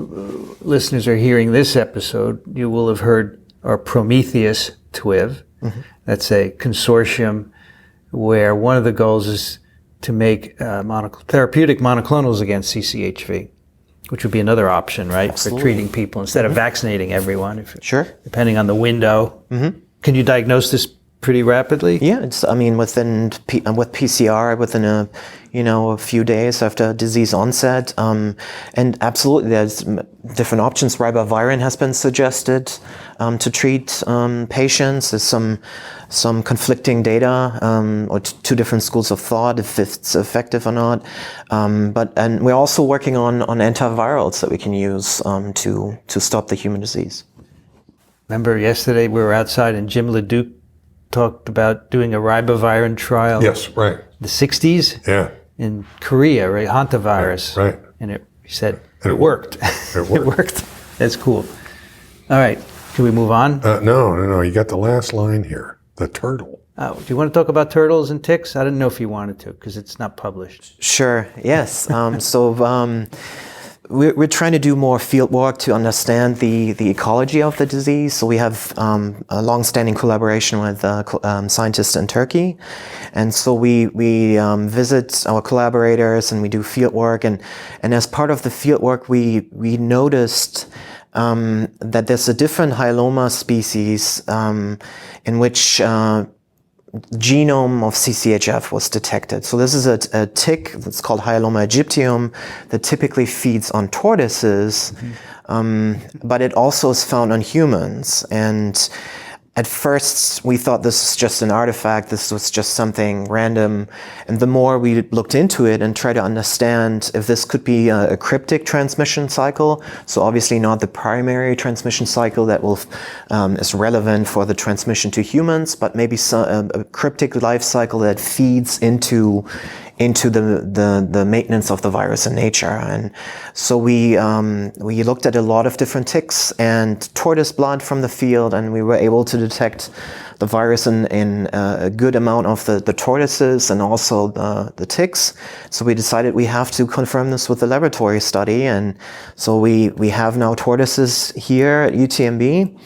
listeners are hearing this episode, you will have heard our Prometheus TWiV. That's a consortium where one of the goals is to make therapeutic monoclonals against CCHV, which would be another option, right? Absolutely. For treating people instead of vaccinating everyone. Sure. Depending on the window. Can you diagnose this pretty rapidly? Yeah, with PCR, within a few days after disease onset, and absolutely, there's different options. Ribavirin has been suggested to treat patients. There's some conflicting data or two different schools of thought if it's effective or not. And we're also working on antivirals that we can use to stop the human disease. Remember yesterday we were outside and Jim Leduc talked about doing a ribavirin trial. Yes, right. The 60s? Yeah. In Korea, right? Hantavirus. Right. And he said And it worked. It worked. It worked. That's cool. All right. Can we move on? No. You got the last line here. The turtle. Oh, do you want to talk about turtles and ticks? I didn't know if you wanted to because it's not published. Sure. Yes. We're trying to do more field work to understand the ecology of the disease. So we have a long-standing collaboration with scientists in Turkey. And so we visit our collaborators and we do field work. And as part of the field work, we noticed that there's a different hyaloma species in which genome of CCHF was detected. So this is a tick that's called Hyaloma aegyptium that typically feeds on tortoises, but it also is found on humans. And at first, we thought this was just an artifact, this was just something random. And the more we looked into it and tried to understand if this could be a cryptic transmission cycle, so obviously not the primary transmission cycle that is relevant for the transmission to humans, but maybe a cryptic life cycle that feeds into the maintenance of the virus in nature. And so we looked at a lot of different ticks and tortoise blood from the field, and we were able to detect the virus in a good amount of the tortoises and also the ticks. So we decided we have to confirm this with the laboratory study. And so we have now tortoises here at UTMB.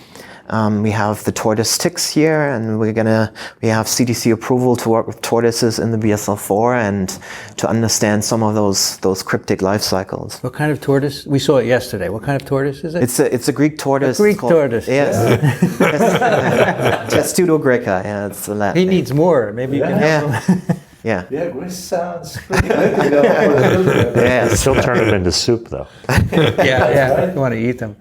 We have the tortoise ticks here, and we have CDC approval to work with tortoises in the BSL-4 and to understand some of those cryptic life cycles. What kind of tortoise? We saw it yesterday. What kind of tortoise is it? It's a Greek tortoise. A Greek tortoise. Yes. Testudo greca. Yeah, it's the Latin. He needs more. Maybe you can help him. Yeah. Yeah, Greece sounds pretty good. Yeah. Still turn them into soup, though. Yeah. You want to eat them.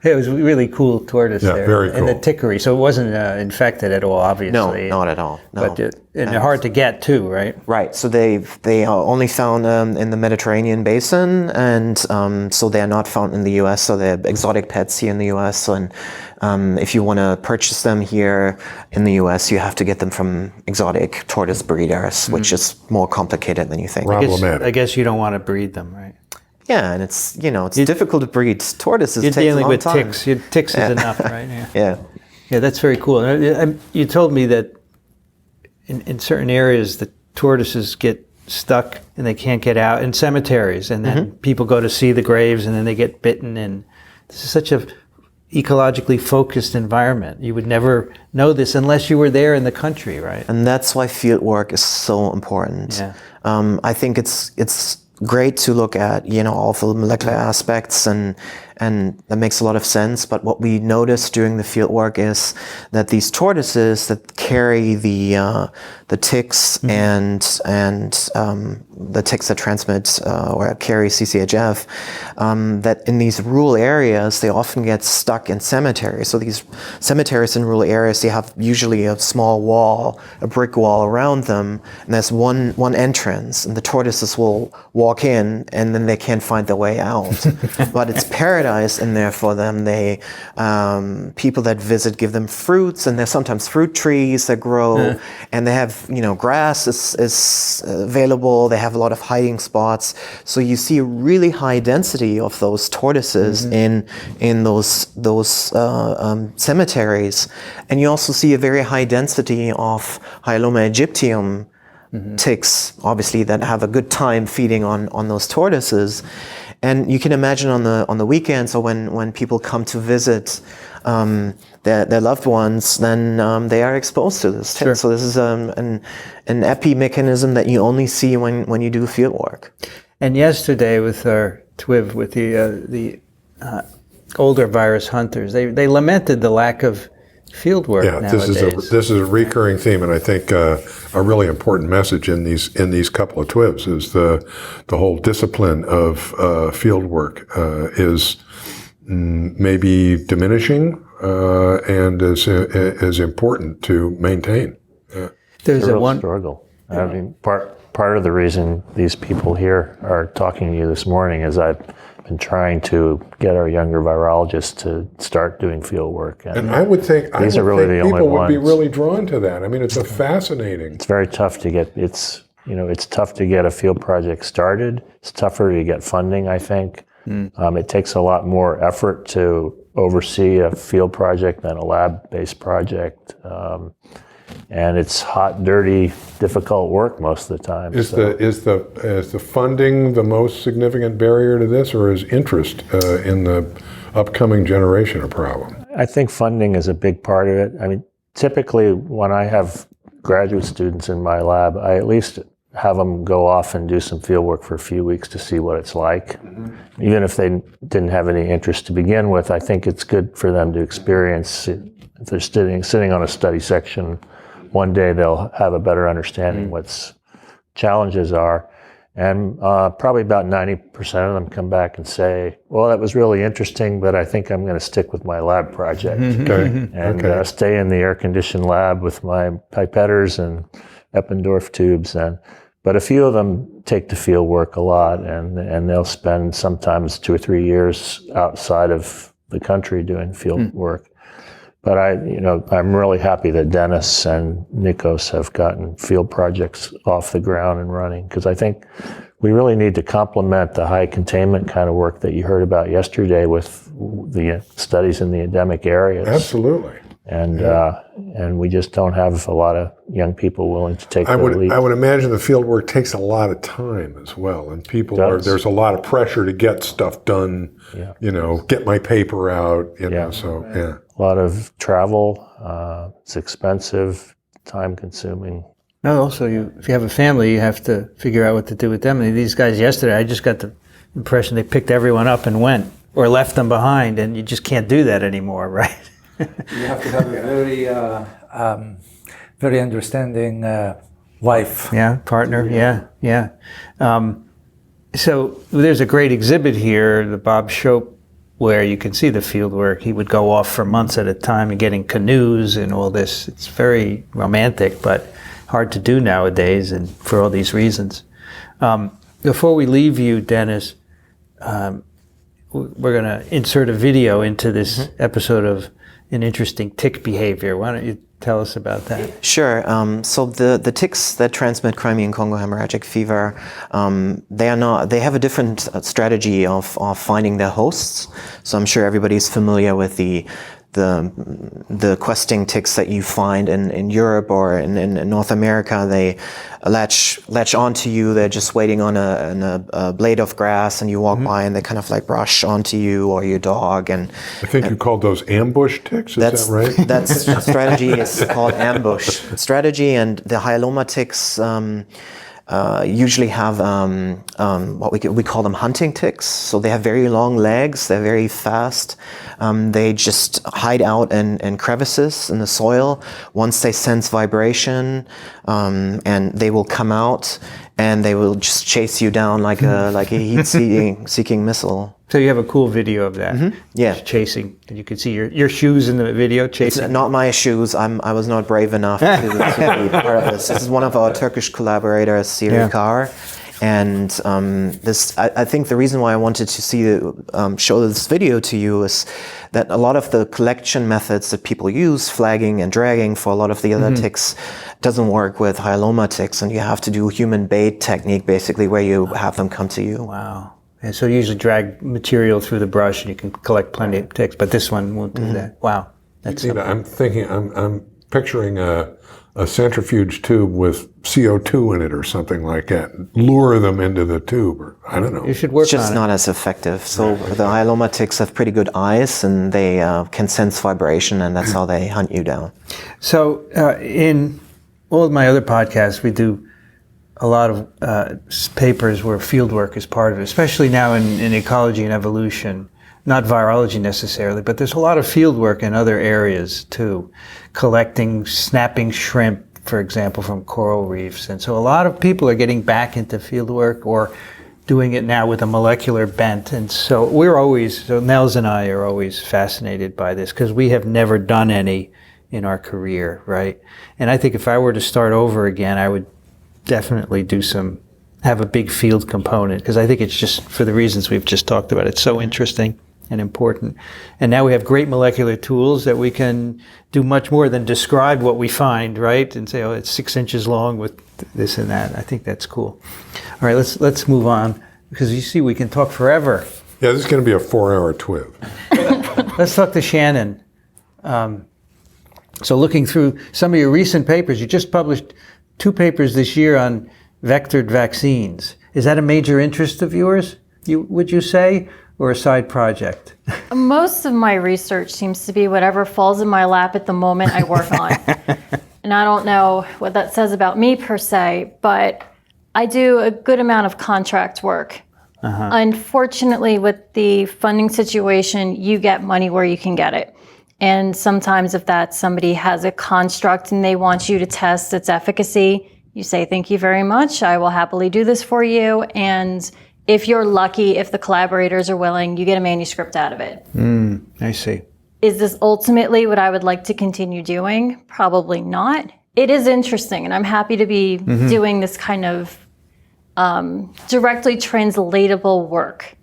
It was a really cool tortoise Yeah, there. very And the cool. tickery, so it wasn't infected at all, obviously. No, not at all. No. But and they're hard to get too, right? Right. So they are only found in the Mediterranean basin, and so they are not found in the U.S. So they're exotic pets here in the U.S. And if you want to purchase them here in the U.S., you have to get them from exotic tortoise breeders, which is more complicated than you think. Problematic. I guess you don't want to breed them, right? Yeah, and it's difficult to breed tortoises. You're It takes a dealing long with time. ticks. Ticks is enough, right? Yeah. Yeah. Yeah, that's very cool. You told me that in certain areas the tortoises get stuck and they can't get out in cemeteries, and then people go to see the graves and then they get bitten. And this is such a ecologically focused environment. You would never know this unless you were there in the country, right? And that's why field work is so important. Yeah. I think it's great to look at all the molecular aspects, and that makes a lot of sense. But what we notice during the field work is that these tortoises that carry the ticks and the ticks that transmit or carry CCHF, that in these rural areas they often get stuck in cemeteries. So these cemeteries in rural areas, they have usually a small wall, a brick wall around them, and there's one entrance, and the tortoises will walk in and then they can't find their way out. But it's paradise in there for them. They people that visit give them fruits, and there's sometimes fruit trees that grow, and they have grass is available. They have a lot of hiding spots. So you see a really high density of those tortoises in those cemeteries, and you also see a very high density of Hyaloma aegyptium ticks, obviously, that have a good time feeding on those tortoises. And you can imagine on the weekends, or when people come to visit their loved ones, then they are exposed to this tick. Sure. So this is an epi mechanism that you only see when you do field work. And yesterday with our TWiV, with the older virus hunters, they lamented the lack of field work nowadays. This is a recurring theme, and I think a really important message in these couple of TWiVs is the whole discipline of field work is maybe diminishing and is important to maintain. There's It's a a real one. struggle. I mean, part of the reason these people here are talking to you this morning is I've been trying to get our younger virologists to start doing field work. And I would think these are really the only people would be ones. really drawn to that. I mean, it's a fascinating. It's very tough to get. It's tough to get a field project started. It's tougher to get funding, I think. It takes a lot more effort to oversee a field project than a lab-based project. And it's hot, dirty, difficult work most of the time. Is the funding the most significant barrier to this, or is interest in the upcoming generation a problem? I think funding is a big part of it. I mean, typically when I have graduate students in my lab, I at least have them go off and do some field work for a few weeks to see what it's like. Even if they didn't have any interest to begin with, I think it's good for them to experience it. If they're sitting on a study section, one day they'll have a better understanding what challenges are. And probably about 90% of them come back and say, well, that was really interesting, but I think I'm going to stick with my lab project. And stay in the air-conditioned lab with my pipetters and Eppendorf tubes. But a few of them take to field work a lot, and they'll spend sometimes 2 or 3 years outside of the country doing field work. But I'm really happy that Dennis and Nikos have gotten field projects off the ground and running, because I think we really need to complement the high containment kind of work that you heard about yesterday with the studies in the endemic areas. Absolutely. And we just don't have a lot of young people willing to take the lead. I would imagine the field work takes a lot of time as well, and there's a lot of pressure to get stuff done. Get my paper out. A lot of travel. It's expensive, time consuming. No, also if you have a family, you have to figure out what to do with them. And these guys yesterday, I just got the impression they picked everyone up and went, or left them behind, and you just can't do that anymore, right? You have to have a very understanding wife. Yeah, partner. Yeah. So there's a great exhibit here, the Bob Shope where you can see the field work. He would go off for months at a time and getting canoes and all this. It's very romantic, but hard to do nowadays, and for all these reasons. Before we leave you, Dennis, we're going to insert a video into this episode of an interesting tick behavior. Why don't you tell us about that? Sure. So the ticks that transmit Crimean-Congo hemorrhagic fever, they have a different strategy of finding their hosts. So I'm sure everybody's familiar with the questing ticks that you find in Europe or in North America. They latch onto you. They're just waiting on a blade of grass, and you walk by, and they kind of like rush onto you or your dog. And I think you called those ambush ticks. Is that right? That strategy is called ambush strategy, and the hyaloma ticks usually have what we call them hunting ticks. So they have very long legs. They're very fast. They just hide out in crevices in the soil. Once they sense vibration, and they will come out, and they will just chase you down like a heat-seeking missile. So you have a cool video of that. Yeah. Just chasing. And you can see your shoes in the video chasing. It's not my shoes. I was not brave enough to be part of this. This is one of our Turkish collaborators, Siri Kar. And I think the reason why I wanted to show this video to you is that a lot of the collection methods that people use, flagging and dragging for a lot of the other ticks, doesn't work with hyaloma ticks, and you have to do human bait technique, basically, where you have them come to you. Wow. And so you usually drag material through the brush, and you can collect plenty of ticks, but this one won't do that. Wow. That's I'm picturing a centrifuge tube with CO2 in it or something like that. Lure them into the tube, or I don't know. You should work It's just on not as effective. So the hyaloma ticks have pretty good eyes, and they can sense vibration, and that's how they hunt you down. So in all of my other podcasts, we do a lot of papers where fieldwork is part of it, especially now in ecology and evolution. Not virology necessarily, but there's a lot of field work in other areas too. Collecting, snapping shrimp, for example, from coral reefs. And so a lot of people are getting back into field work or doing it now with a molecular bent. And so Nels and I are always fascinated by this because we have never done any in our career, right? And I think if I were to start over again, I would definitely have a big field component, because I think it's just for the reasons we've just talked about. It's so interesting and important. And now we have great molecular tools that we can do much more than describe what we find, right? And say, oh, it's 6 inches long with this and that. I think that's cool. All right, let's move on, because you see, we can talk forever. Yeah, this is going to be a 4-hour TWiV. Let's talk to Shannan. So looking through some of your recent papers, you just published 2 papers this year on vectored vaccines. Is that a major interest of yours, would you say, or a side project? Most of my research seems to be whatever falls in my lap at the moment I work on. And I don't know what that says about me per se, but I do a good amount of contract work. Unfortunately, with the funding situation, you get money where you can get it. And sometimes if somebody has a construct and they want you to test its efficacy, you say, thank you very much, I will happily do this for you. And if you're lucky, if the collaborators are willing, you get a manuscript out of it. I see. Is this ultimately what I would like to continue doing? Probably not. It is interesting, and I'm happy to be doing this kind of directly translatable work.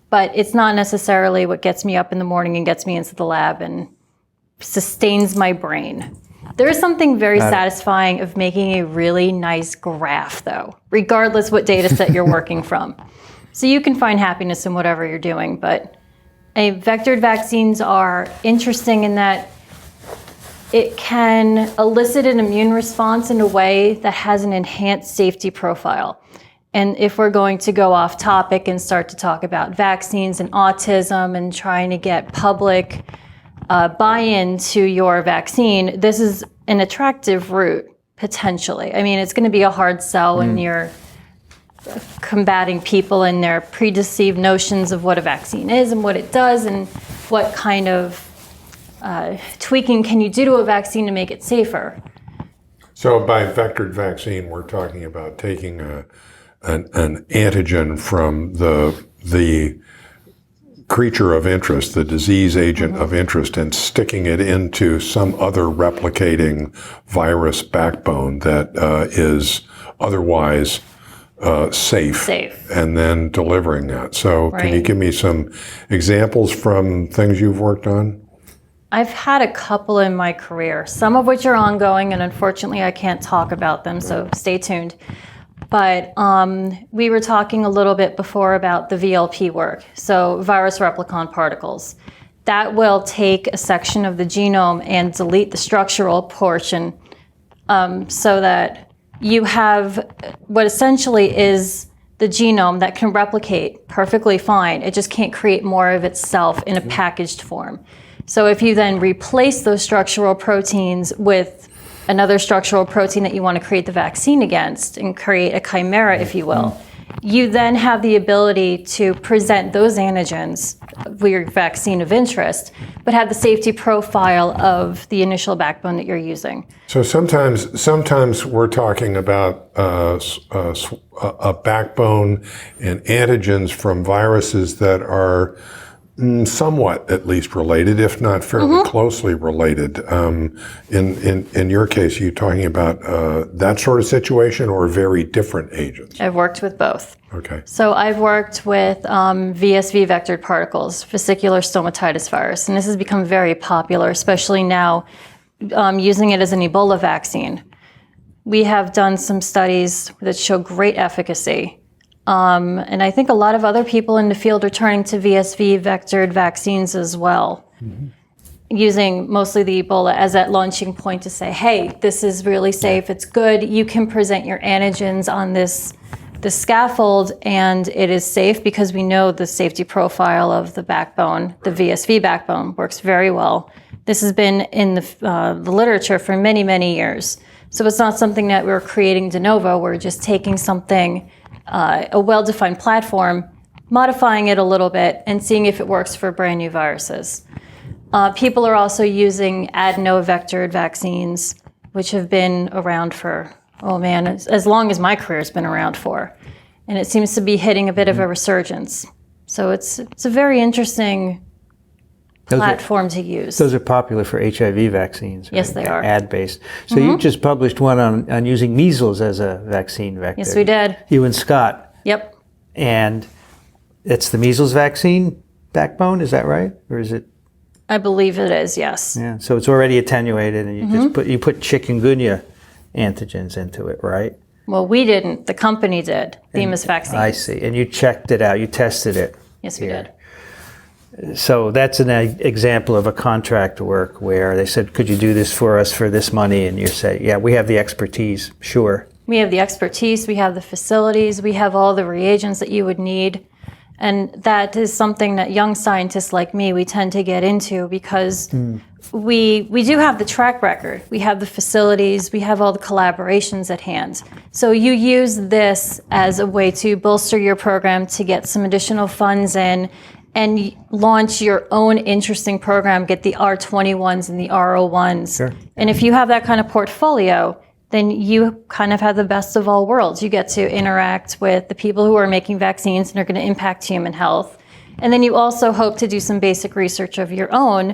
But it's not necessarily what gets me up in the morning and gets me into the lab and sustains my brain. There is something very satisfying of making a really nice graph, though, regardless what data set you're working from. So you can find happiness in whatever you're doing, but vectored vaccines are interesting in that it can elicit an immune response in a way that has an enhanced safety profile. And if we're going to go off topic and start to talk about vaccines and autism and trying to get public buy-in to your vaccine, this is an attractive route, potentially. I mean, it's going to be a hard sell when you're combating people and their predeceived notions of what a vaccine is and what it does and what kind of tweaking can you do to a vaccine to make it safer. So by vectored vaccine, we're talking about taking an antigen from the creature of interest, the disease agent of interest, and sticking it into some other replicating virus backbone that is otherwise safe, and then delivering that. So can you give me some examples from things you've worked on? I've had a couple in my career, some of which are ongoing, and unfortunately I can't talk about them, so stay tuned. But we were talking a little bit before about the VLP work, so virus replicon particles. That will take a section of the genome and delete the structural portion so that you have what essentially is the genome that can replicate perfectly fine. It just can't create more of itself in a packaged form. So if you then replace those structural proteins with another structural protein that you want to create the vaccine against and create a chimera, if you will, you then have the ability to present those antigens for your vaccine of interest, but have the safety profile of the initial backbone that you're using. So sometimes we're talking about a backbone and antigens from viruses that are somewhat at least related, if not fairly closely related. In your case, are you talking about that sort of situation or very different agents? I've worked with both. Okay. So I've worked with VSV vectored particles, vesicular stomatitis virus, and this has become very popular, especially now using it as an Ebola vaccine. We have done some studies that show great efficacy. And I think a lot of other people in the field are turning to VSV vectored vaccines as well, using mostly the Ebola as that launching point to say, hey, this is really safe, it's good, you can present your antigens on this scaffold, and it is safe because we know the safety profile of the backbone, the VSV backbone, works very well. This has been in the literature for many, many years. So it's not something that we're creating de novo, we're just taking something, a well-defined platform, modifying it a little bit, and seeing if it works for brand new viruses. People are also using adeno-vectored vaccines, which have been around for, as long as my career has been around for. And it seems to be hitting a bit of a resurgence. So it's a very interesting platform to use. Those are popular for HIV vaccines, right? Yes, they are. Ad-based. So you just published one on using measles as a vaccine vector. Yes, we did. You and Scott. Yep. And it's the measles vaccine backbone, is that right? Or is it? I believe it is, yes. Yeah, so it's already attenuated, and you put chikungunya antigens into it, right? Well, we didn't. The company did. Themis Vaccines. I see. And you checked it out. You tested it. Yes, we did. So that's an example of a contract work where they said, could you do this for us for this money? And you say, yeah, we have the expertise, sure. We have the expertise, we have the facilities, we have all the reagents that you would need. And that is something that young scientists like me, we tend to get into because we do have the track record. We have the facilities, we have all the collaborations at hand. So you use this as a way to bolster your program, to get some additional funds in, and launch your own interesting program, get the R21s and the R01s. Sure. And if you have that kind of portfolio, then you kind of have the best of all worlds. You get to interact with the people who are making vaccines and are going to impact human health. And then you also hope to do some basic research of your own,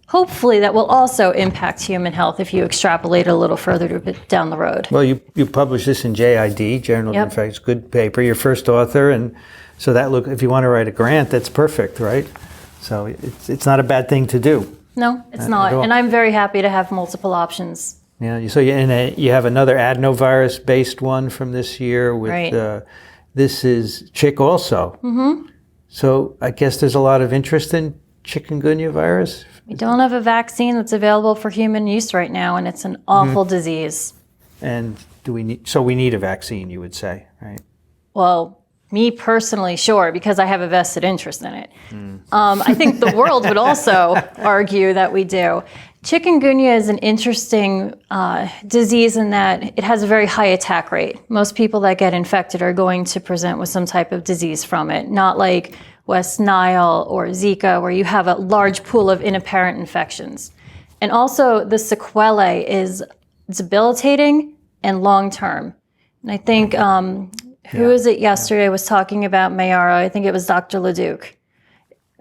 hopefully that will also impact human health if you extrapolate a little further down the road. Well, you published this in JID, Journal of Infectious, good paper, your first author, and so if you want to write a grant, that's perfect, right? So it's not a bad thing to do. No, it's not. And I'm very happy to have multiple options. Yeah, so you have another adenovirus-based one from this year with, this is chick also. So I guess there's a lot of interest in chikungunya virus? We don't have a vaccine that's available for human use right now, and it's an awful disease. And we need a vaccine, you would say, right? Well, me personally, sure, because I have a vested interest in it. I think the world would also argue that we do. Chikungunya is an interesting disease in that it has a very high attack rate. Most people that get infected are going to present with some type of disease from it, not like West Nile or Zika, where you have a large pool of inapparent infections. And also the sequelae is debilitating and long-term. And I think, who was it yesterday was talking about Mayaro? I think it was Dr. Leduc.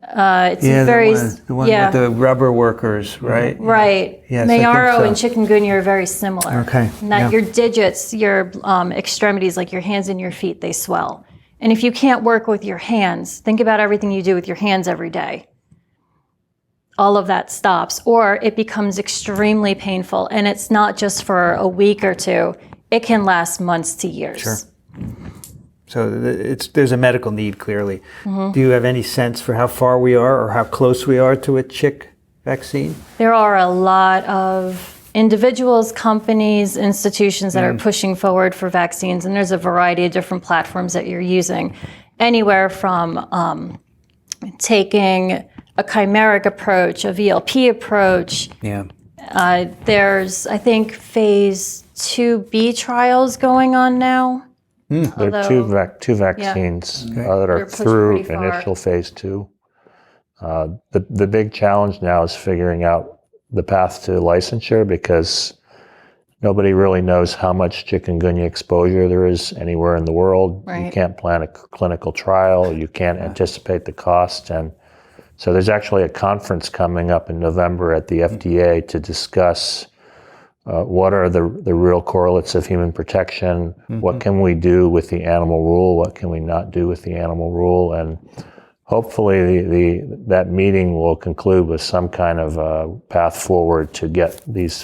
It's Yeah, very the one with the rubber workers, right? right. Yes, I think Mayaro so. and chikungunya are very similar. Okay, And that yeah. your digits, your extremities, like your hands and your feet, they swell. And if you can't work with your hands, think about everything you do with your hands every day. All of that stops, or it becomes extremely painful. And it's not just for a week or two. It can last months to years. Sure. So there's a medical need, clearly. Do you have any sense for how far we are or how close we are to a chick vaccine? There are a lot of individuals, companies, institutions that are pushing forward for vaccines, and there's a variety of different platforms that you're using. Anywhere from taking a chimeric approach, a VLP approach. Yeah. There's, I think, phase 2B trials going on now. There are two vaccines that are They're pushed through pretty far. initial phase 2. The big challenge now is figuring out the path to licensure, because nobody really knows how much chikungunya exposure there is anywhere in the world. You Right. can't plan a clinical trial. You can't anticipate the cost. And so there's actually a conference coming up in November at the FDA to discuss what are the real correlates of human protection? What can we do with the animal rule? What can we not do with the animal rule? And hopefully that meeting will conclude with some kind of path forward to get these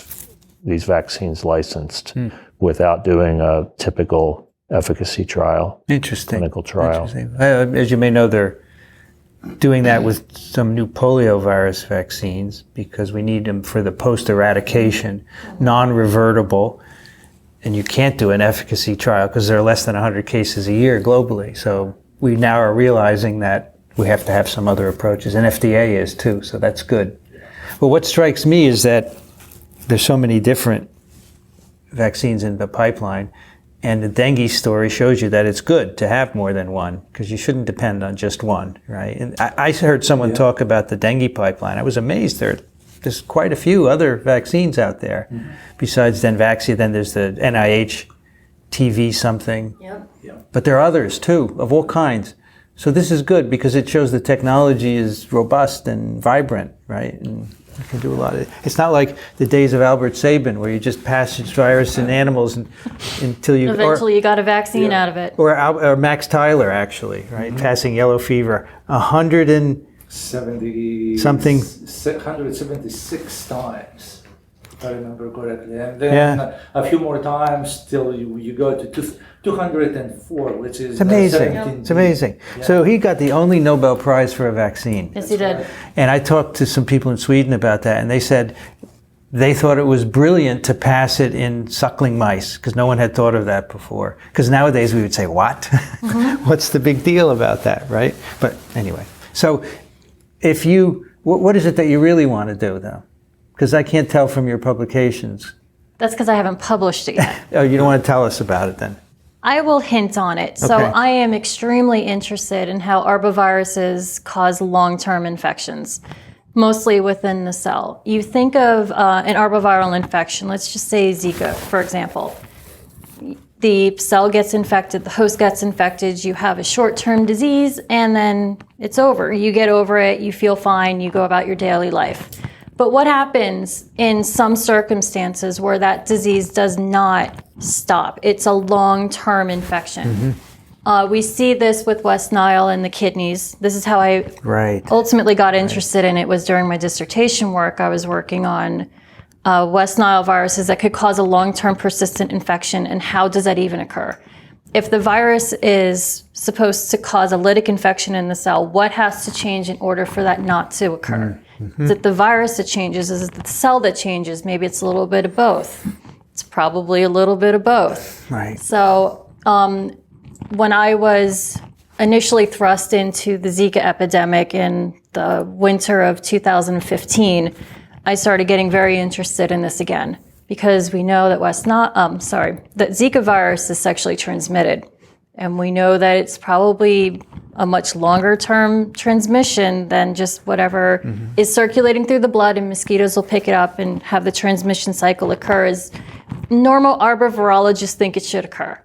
vaccines licensed without doing a typical efficacy trial. Interesting. Clinical trial. Interesting. As you may know, they're doing that with some new poliovirus vaccines because we need them for the post-eradication, non-revertible, and you can't do an efficacy trial because there are less than 100 cases a year globally. So we now are realizing that we have to have some other approaches, and FDA is too, so that's good. But what strikes me is that there's so many different vaccines in the pipeline, and the dengue story shows you that it's good to have more than one because you shouldn't depend on just one, right? And I heard someone talk about the dengue pipeline. I was amazed. There's quite a few other vaccines out there besides Denvaxia. Then there's the NIH TV something. But there are others too, of all kinds. So this is good because it shows the technology is robust and vibrant, right? And you can do a lot of it. It's not like the days of Albert Sabin where you just passage virus in animals until you... Eventually you got a vaccine out of it. Or Max Tyler, actually, right? Passing yellow fever 170 something. 176 times, if I remember correctly. And then a few more times till you go to 204, which is... It's amazing. 17. It's amazing. Yeah. So he got the only Nobel Prize for a vaccine. Yes, he did. And I talked to some people in Sweden about that, and they said they thought it was brilliant to pass it in suckling mice because no one had thought of that before. Because nowadays we would say, what? What's the big deal about that, right? But anyway, so if you, what is it that you really want to do, though? Because I can't tell from your publications. That's because I haven't published it yet. Oh, you don't want to tell us about it then? I will hint on it. So Okay. I am extremely interested in how arboviruses cause long-term infections, mostly within the cell. You think of an arboviral infection, let's just say Zika, for example. The cell gets infected, the host gets infected, you have a short-term disease, and then it's over. You get over it, you feel fine, you go about your daily life. But what happens in some circumstances where that disease does not stop? It's a long-term infection. We see this with West Nile and the kidneys. This is how I ultimately got interested in it, was during my dissertation work. I was working on West Nile viruses that could cause a long-term persistent infection, and how does that even occur? If the virus is supposed to cause a lytic infection in the cell, what has to change in order for that not to occur? Is it the virus that changes? Is it the cell that changes? Maybe it's a little bit of both. It's probably a little bit of both. Right. So when I was initially thrust into the Zika epidemic in the winter of 2015, I started getting very interested in this again, because we know that that Zika virus is sexually transmitted. And we know that it's probably a much longer term transmission than just whatever is circulating through the blood, and mosquitoes will pick it up and have the transmission cycle occur as normal arbovirologists think it should occur.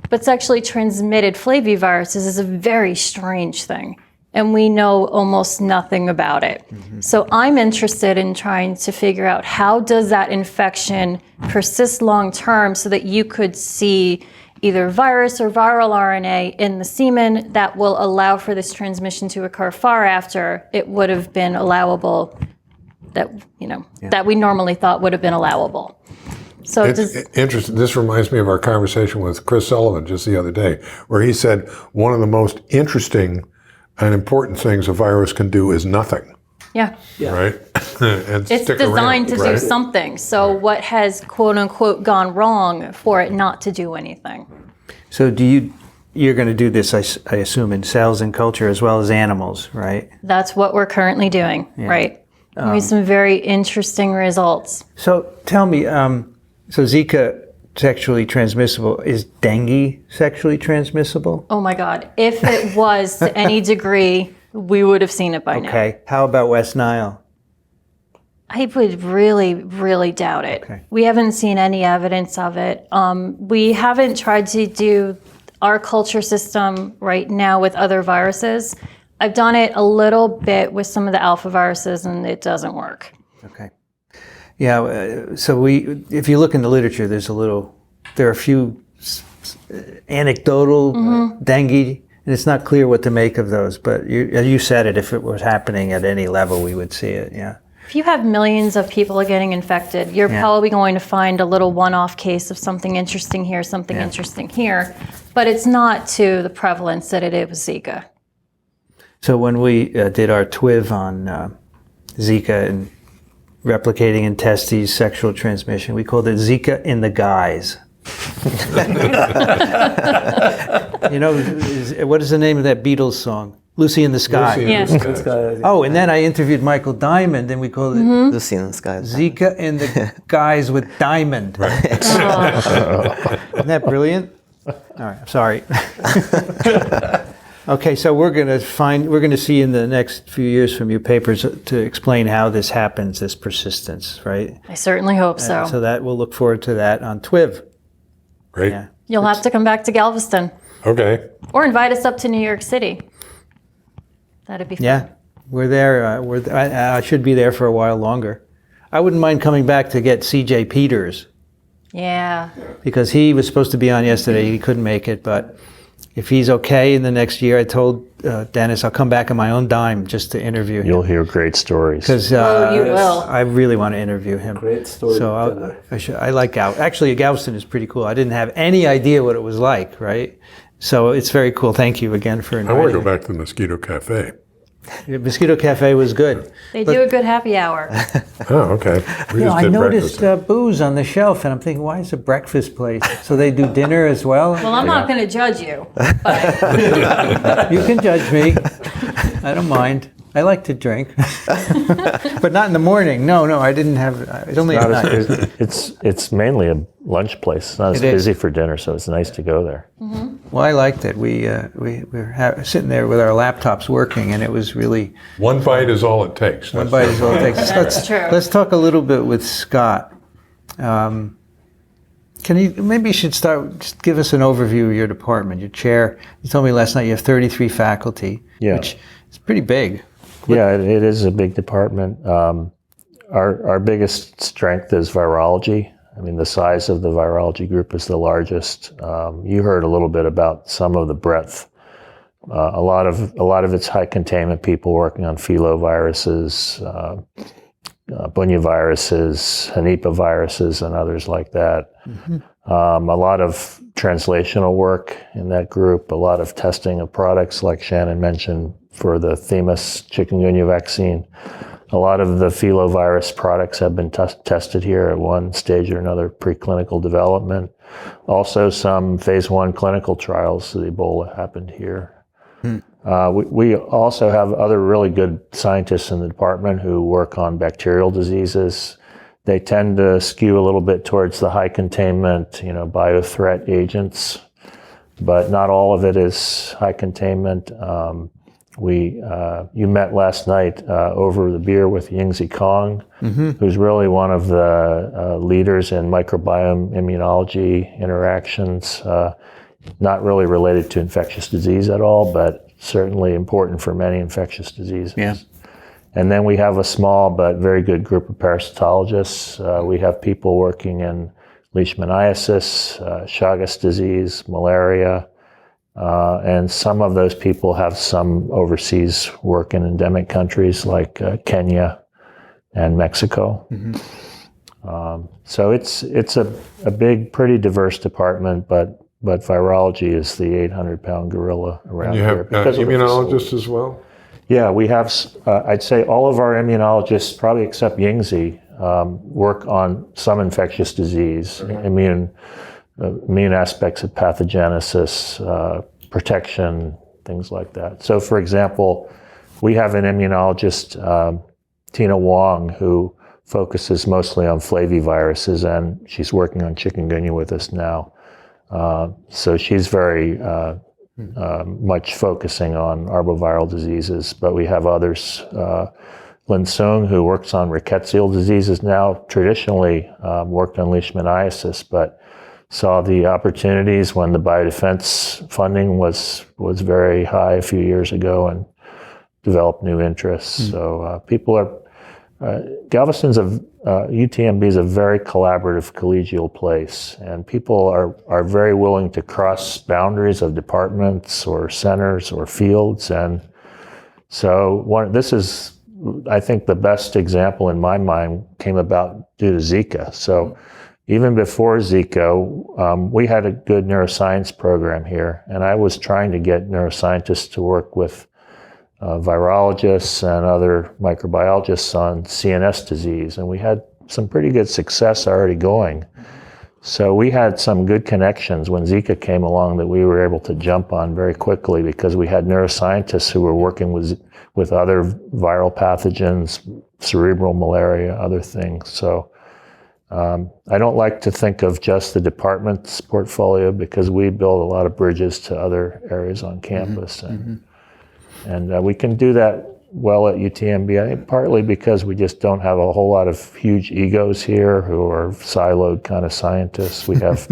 But sexually transmitted flaviviruses is a very strange thing. and we know almost nothing about it. So I'm interested in trying to figure out how does that infection persist long term so that you could see either virus or viral RNA in the semen that will allow for this transmission to occur far after it would have been allowable, that that we normally thought would have been allowable. So Interesting. This reminds me of our conversation with Chris Sullivan just the other day, where he said one of the most interesting and important things a virus can do is nothing. yeah. Right? And It's stick designed around, to do right? something. So what has quote unquote gone wrong for it not to do anything? So you're going to do this, I assume, in cells and culture as well as animals, right? That's what we're currently doing, right? We have some very interesting results. So tell me, so Zika sexually transmissible, is dengue sexually transmissible? Oh my God. If it was to any degree, we would have seen it by now. Okay. How about West Nile? I would really, really doubt it. Okay. We haven't seen any evidence of it. We haven't tried to do our culture system right now with other viruses. I've done it a little bit with some of the alpha viruses, and it doesn't work. Okay. Yeah, so if you look in the literature, there are a few anecdotal dengue, and it's not clear what to make of those, but you said it, if it was happening at any level, we would see it, yeah. If you have millions of people getting infected, you're probably going to find a little one-off case of something interesting here, something interesting here, but it's not to the prevalence that it is with Zika. So when we did our TWiV on Zika and replicating in testes, sexual transmission, we called it Zika in the guise. What is the name of that Beatles song? Lucy in the Sky. Lucy in the Sky. Oh, and then I interviewed Michael Diamond, and we called it Lucy in the Sky. Zika in the guise with Diamond. Right. Isn't that brilliant? All right, I'm sorry. Okay, so we're going to see in the next few years from your papers to explain how this happens, this persistence, right? I certainly hope so. So that we'll look forward to that on TWiV. Great. Yeah. You'll have to come back to Galveston Okay. or invite us up to New York City. That'd be fun. Yeah, we're there. I should be there for a while longer. I wouldn't mind coming back to get C.J. Peters, Yeah. because he was supposed to be on yesterday. He couldn't make it, but if he's okay in the next year, I told Dennis I'll come back on my own dime just to interview him. You'll hear great stories. Because you will. I really want to interview him. Great story. So I like Galveston. Actually, Galveston is pretty cool. I didn't have any idea what it was like, right? So it's very cool. Thank you again for I inviting want to me. go back to the Mosquito Cafe. Mosquito Cafe was good. They do a good happy hour. Oh, okay. We just I did noticed breakfast. booze on the shelf, and I'm thinking, why is it a breakfast place? So they do dinner as well? Well, I'm not going to judge you. You can judge me. I don't mind. I like to drink. But not in the morning. No, I didn't have, it's only at night. It's mainly a lunch place. It's not as It is. busy for dinner, so it's nice to go there. Well, I liked it. We were sitting there with our laptops working, and it was really, One bite is all it takes. one bite is all it takes. That's true. Let's talk a little bit with Scott. Maybe you should start, just give us an overview of your department, your chair. You told me last night you have 33 faculty, which is pretty big. Yeah, it is a big department. Our biggest strength is virology. I mean, the size of the virology group is the largest. You heard a little bit about some of the breadth. A lot of it's high containment people working on filoviruses, bunyaviruses, henipaviruses, and others like that. A lot of translational work in that group. A lot of testing of products, like Shannan mentioned, for the Themis chikungunya vaccine. A lot of the filovirus products have been tested here at one stage or another, preclinical development. Also, some phase 1 clinical trials. The Ebola happened here. We also have other really good scientists in the department who work on bacterial diseases. They tend to skew a little bit towards the high containment, biothreat agents, but not all of it is high containment. You met last night over the beer with Yingzi Kong, who's really one of the leaders in microbiome immunology interactions, not really related to infectious disease at all, but certainly important for many infectious diseases. Yeah. And then we have a small but very good group of parasitologists. We have people working in leishmaniasis, Chagas disease, malaria, and some of those people have some overseas work in endemic countries like Kenya and Mexico. So it's a big, pretty diverse department, but virology is the 800-pound gorilla around You here. have because of the immunologists as well? Yeah, we have, I'd say all of our immunologists, probably except Yingzi, work on some infectious disease, immune aspects of pathogenesis, protection, things like that. So, for example, we have an immunologist, Tina Wong, who focuses mostly on flaviviruses, and she's working on chikungunya with us now. So she's very much focusing on arboviral diseases, but we have others. Lin Sung, who works on rickettsial diseases now, traditionally worked on leishmaniasis, but saw the opportunities when the biodefense funding was very high a few years ago and developed new interests. So people are, UTMB is a very collaborative collegial place, and people are very willing to cross boundaries of departments or centers or fields. And so this is, I think, the best example in my mind came about due to Zika. So even before Zika, we had a good neuroscience program here, and I was trying to get neuroscientists to work with virologists and other microbiologists on CNS disease, and we had some pretty good success already going. So we had some good connections when Zika came along that we were able to jump on very quickly because we had neuroscientists who were working with other viral pathogens, cerebral malaria, other things. So I don't like to think of just the department's portfolio because we build a lot of bridges to other areas on campus. And we can do that well at UTMB, I think partly because we just don't have a whole lot of huge egos here who are siloed kind of scientists. We have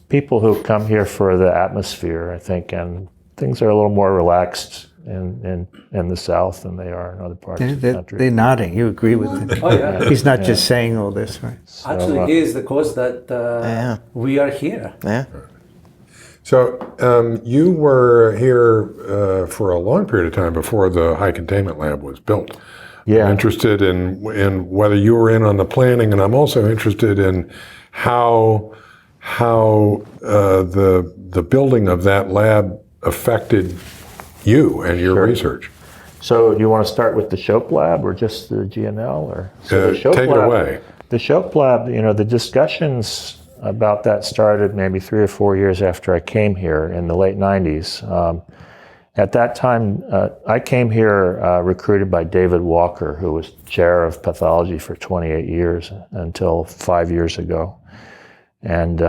people who come here for the atmosphere, I think, and things are a little more relaxed in the South than they are in other parts of the country. They're nodding. You agree with him. Oh, yeah. He's not just saying all this, right? Actually, he is the cause that we are here. Yeah. So you were here for a long period of time before the high containment lab was built. Yeah. I'm interested in whether you were in on the planning, and I'm also interested in how the building of that lab affected you and your research. So do you want to start with the Shope Lab or just the GNL? Or so the Shope take Lab, it away. The Shope Lab, the discussions about that started maybe 3 or 4 years after I came here in the late 90s. At that time, I came here recruited by David Walker, who was chair of pathology for 28 years until 5 years ago. And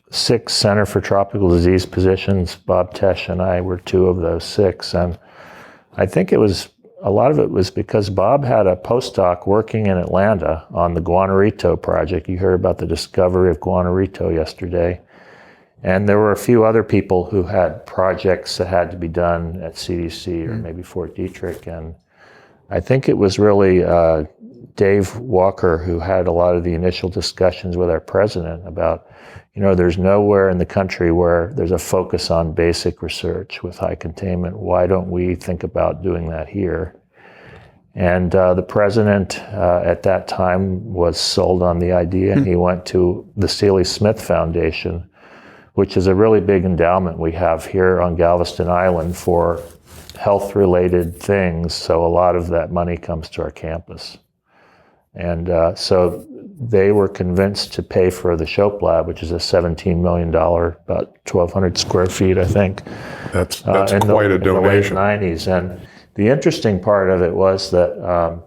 6 Center for Tropical Disease positions, Bob Tesh and I were 2 of those 6. And I think a lot of it was because Bob had a postdoc working in Atlanta on the Guanarito project. You heard about the discovery of Guanarito yesterday. And there were a few other people who had projects that had to be done at CDC or maybe Fort Detrick. And I think it was really Dave Walker who had a lot of the initial discussions with our president about, there's nowhere in the country where there's a focus on basic research with high containment. Why don't we think about doing that here? And the president at that time was sold on the idea, and he went to the Seeley Smith Foundation, which is a really big endowment we have here on Galveston Island for health-related things. So a lot of that money comes to our campus. And so they were convinced to pay for the Shope Lab, which is a $17 million, about 1,200 square feet, I think. That's quite a donation. In the late 90s. And the interesting part of it was that,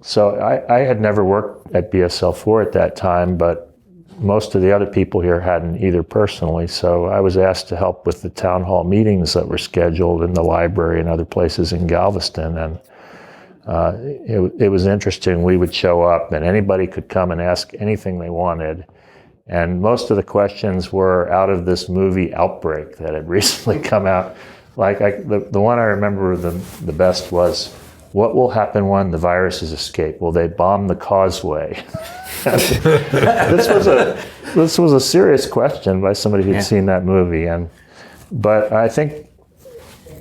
so I had never worked at BSL-4 at that time, but most of the other people here hadn't either personally. So I was asked to help with the town hall meetings that were scheduled in the library and other places in Galveston. And it was interesting. We would show up and anybody could come and ask anything they wanted. And most of the questions were out of this movie Outbreak that had recently come out The one I remember the best was, what will happen when the viruses escape? Will they bomb the causeway? This was a serious question by somebody who'd seen that movie. But I think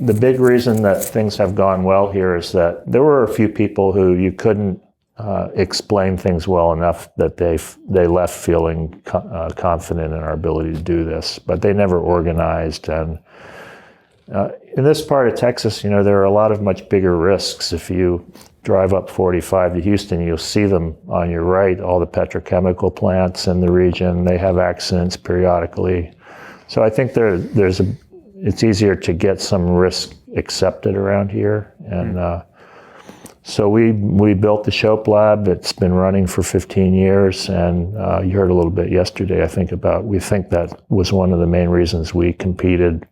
the big reason that things have gone well here is that there were a few people who you couldn't explain things well enough that they left feeling confident in our ability to do this, but they never organized. And in this part of Texas, there are a lot of much bigger risks. If you drive up 45 to Houston, you'll see them on your right, all the petrochemical plants in the region. They have accidents periodically. So I think it's easier to get some risk accepted around here. And so we built the Shope Lab. It's been running for 15 years. And you heard a little bit yesterday, I think, we think that was one of the main reasons we competed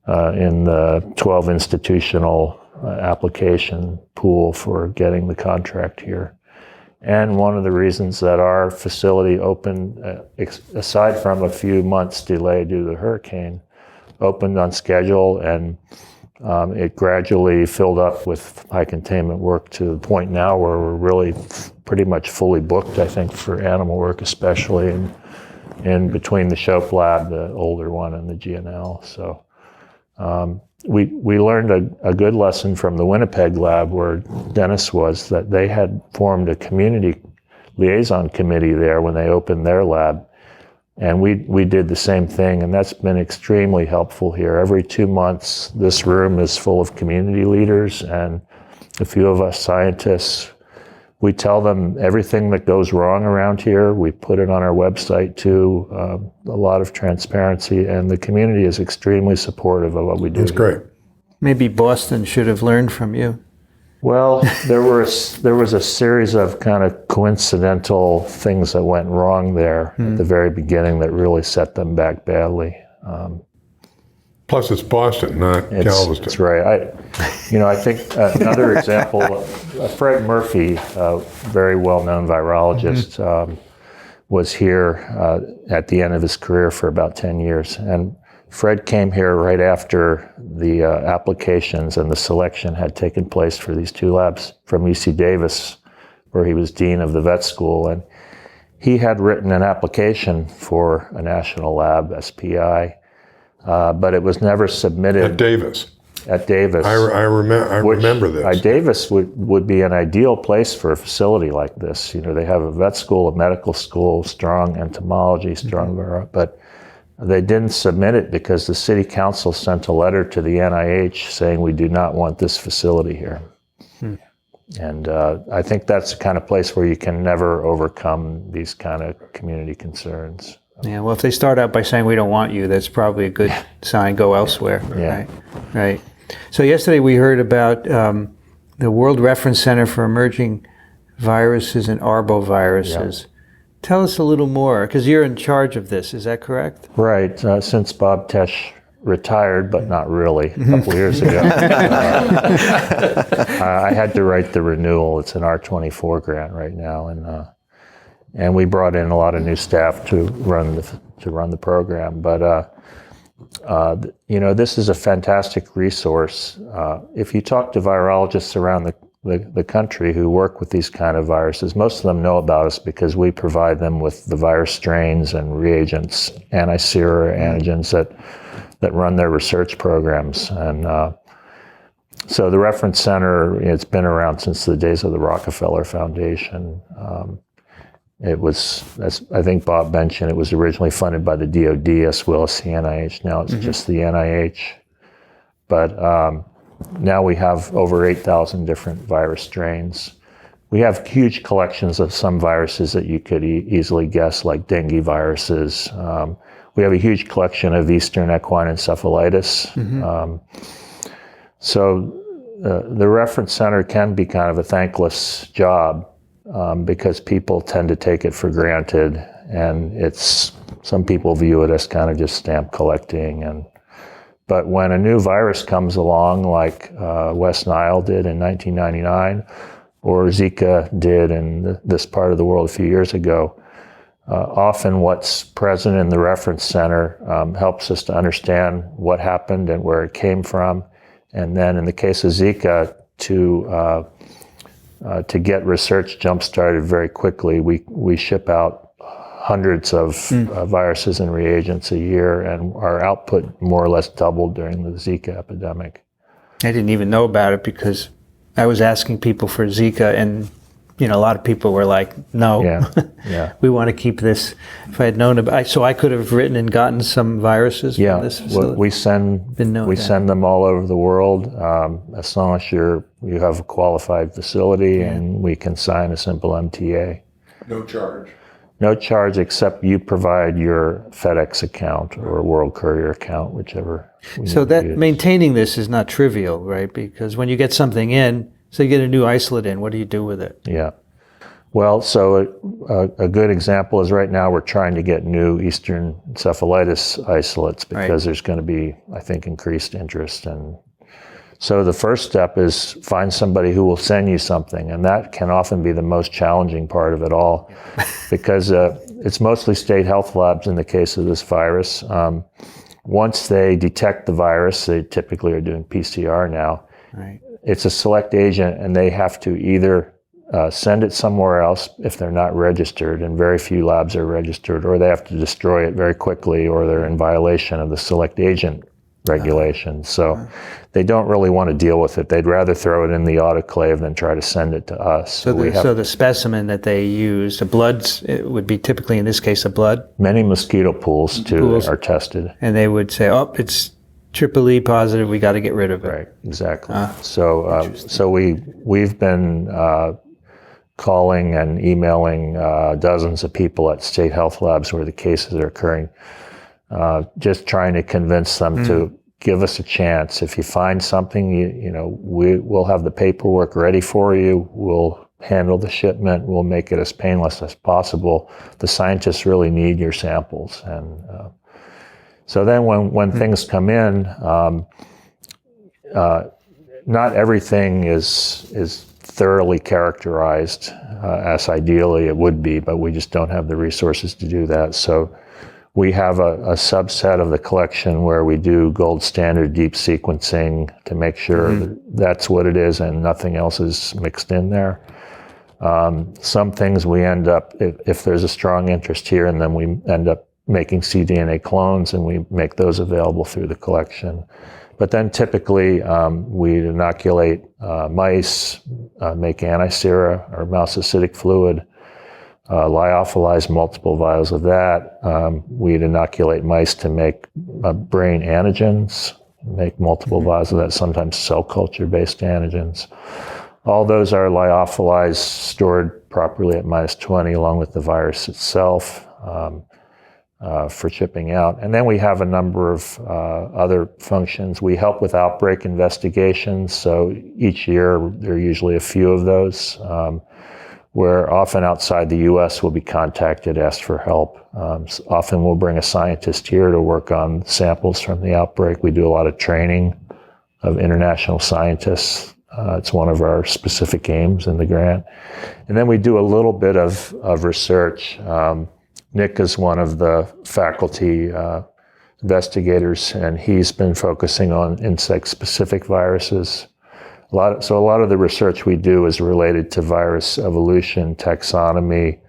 in the 12 institutional application pool for getting the contract here. And one of the reasons that our facility opened, aside from a few months delay due to the hurricane, opened on schedule, and it gradually filled up with high containment work to the point now where we're really pretty much fully booked, I think, for animal work, especially in between the Shope Lab, the older one, and the GNL. So we learned a good lesson from the Winnipeg lab where Dennis was, that they had formed a community liaison committee there when they opened their lab. And we did the same thing, and that's been extremely helpful here. Every 2 months, this room is full of community leaders, and a few of us scientists, we tell them everything that goes wrong around here. We put it on our website too, a lot of transparency, and the community is extremely supportive of what we do. That's great. Maybe Boston should have learned from you. Well, there was a series of kind of coincidental things that went wrong there at the very beginning that really set them back badly. Plus, it's Boston, not Galveston. That's right. I think another example, Fred Murphy, a very well-known virologist, was here at the end of his career for about 10 years. And Fred came here right after the applications and the selection had taken place for these two labs from UC Davis, where he was dean of the vet school. And he had written an application for a national lab, SPI, but it was never submitted. At Davis. At Davis. I remember this. Davis would be an ideal place for a facility like this. They have a vet school, a medical school, strong entomology, but they didn't submit it because the city council sent a letter to the NIH saying we do not want this facility here. And I think that's the kind of place where you can never overcome these kind of community concerns. Yeah, well, if they start out by saying we don't want you, that's probably a good sign. Go elsewhere. Yeah. Right. So yesterday we heard about the World Reference Center for Emerging Viruses and Arboviruses. Yeah. Tell us a little more, because you're in charge of this. Is that correct? Right. Since Bob Tesh retired, but not really, a couple years ago, I had to write the renewal. It's an R24 grant right now, and we brought in a lot of new staff to run the program. But this is a fantastic resource. If you talk to virologists around the country who work with these kind of viruses, most of them know about us because we provide them with the virus strains and reagents, anti-sera antigens that run their research programs. And so the Reference Center, it's been around since the days of the Rockefeller Foundation. It was, as I think Bob mentioned, it was originally funded by the DoD as well as the NIH. Now it's just the NIH. But now we have over 8,000 different virus strains. We have huge collections of some viruses that you could easily guess, like dengue viruses. We have a huge collection of Eastern equine encephalitis. So the Reference Center can be kind of a thankless job because people tend to take it for granted, and some people view it as kind of just stamp collecting. But when a new virus comes along, like West Nile did in 1999, or Zika did in this part of the world a few years ago, often what's present in the reference center helps us to understand what happened and where it came from. And then in the case of Zika, to get research jump-started very quickly, we ship out hundreds of viruses and reagents a year, and our output more or less doubled during the Zika epidemic. I didn't even know about it because I was asking people for Zika, and a lot of people were like, "No, we want to keep this." If I had known about, so I could have written and gotten some viruses from this facility. We send them all over the world as long as you have a qualified facility, and we can sign a simple MTA. No charge. No charge except you provide your FedEx account or World Courier account, whichever. So that maintaining this is not trivial, right? Because when you get something in, so you get a new isolate in, what do you do with it? Yeah. Well, so a good example is right now we're trying to get new Eastern encephalitis isolates because there's going to be, I think, increased interest. And so the first step is find somebody who will send you something, and that can often be the most challenging part of it all because it's mostly state health labs in the case of this virus. Once they detect the virus, they typically are doing PCR now. Right. It's a select agent, and they have to either send it somewhere else if they're not registered, and very few labs are registered, or they have to destroy it very quickly, or they're in violation of the select agent regulations. So they don't really want to deal with it. They'd rather throw it in the autoclave than try to send it to us. So the specimen that they use, it would be typically, in this case, a blood? Many mosquito pools, too, are tested. And they would say, oh, it's triple E positive, we got to get rid of it. Right, exactly. So we've been calling and emailing dozens of people at state health labs where the cases are occurring, just trying to convince them to give us a chance. If you find something, we'll have the paperwork ready for you. We'll handle the shipment. We'll make it as painless as possible. The scientists really need your samples. And so then when things come in, not everything is thoroughly characterized as ideally it would be, but we just don't have the resources to do that. So we have a subset of the collection where we do gold standard deep sequencing to make sure that's what it is and nothing else is mixed in there. Some things we end up, if there's a strong interest here, and then we end up making cDNA clones, and we make those available through the collection. But then typically we inoculate mice, make antisera or mouse acidic fluid, lyophilize multiple vials of that. We'd inoculate mice to make brain antigens, make multiple vials of that, sometimes cell culture-based antigens. All those are lyophilized, stored properly at -20 along with the virus itself. For shipping out. And then we have a number of other functions. We help with outbreak investigations. So each year, there are usually a few of those where often outside the U.S. we'll be contacted, asked for help. Often we'll bring a scientist here to work on samples from the outbreak. We do a lot of training of international scientists. It's one of our specific aims in the grant. And then we do a little bit of research. Nick is one of the faculty investigators, and he's been focusing on insect-specific viruses. So a lot of the research we do is related to virus evolution, taxonomy,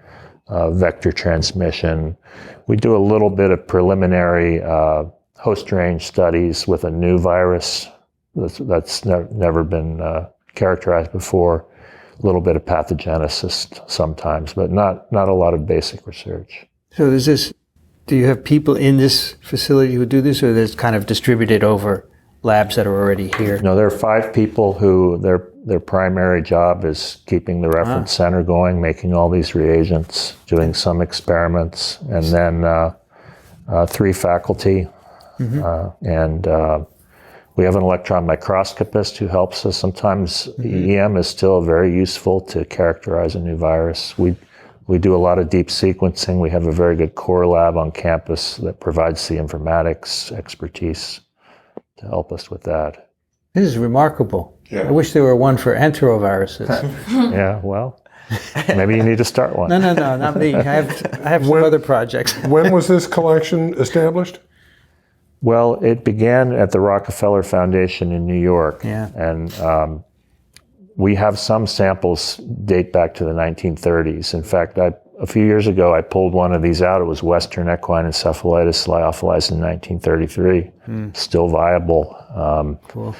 vector transmission. We do a little bit of preliminary host range studies with a new virus that's never been characterized before. A little bit of pathogenesis sometimes, but not a lot of basic research. So do you have people in this facility who do this, or is it kind of distributed over labs that are already here? No, there are 5 people who their primary job is keeping the reference center going, making all these reagents, doing some experiments, and then 3 faculty, and we have an electron microscopist who helps us. Sometimes EM is still very useful to characterize a new virus. We do a lot of deep sequencing. We have a very good core lab on campus that provides the informatics expertise to help us with that. This is remarkable. Yeah. I wish there were one for enteroviruses. Yeah, well, Maybe you need to start one. No, not me. I have some other projects. When was this collection established? Well, it began at the Rockefeller Foundation in New York. Yeah. And we have some samples date back to the 1930s. In fact, a few years ago, I pulled one of these out. It was Western equine encephalitis lyophilized in 1933. Still viable. Cool.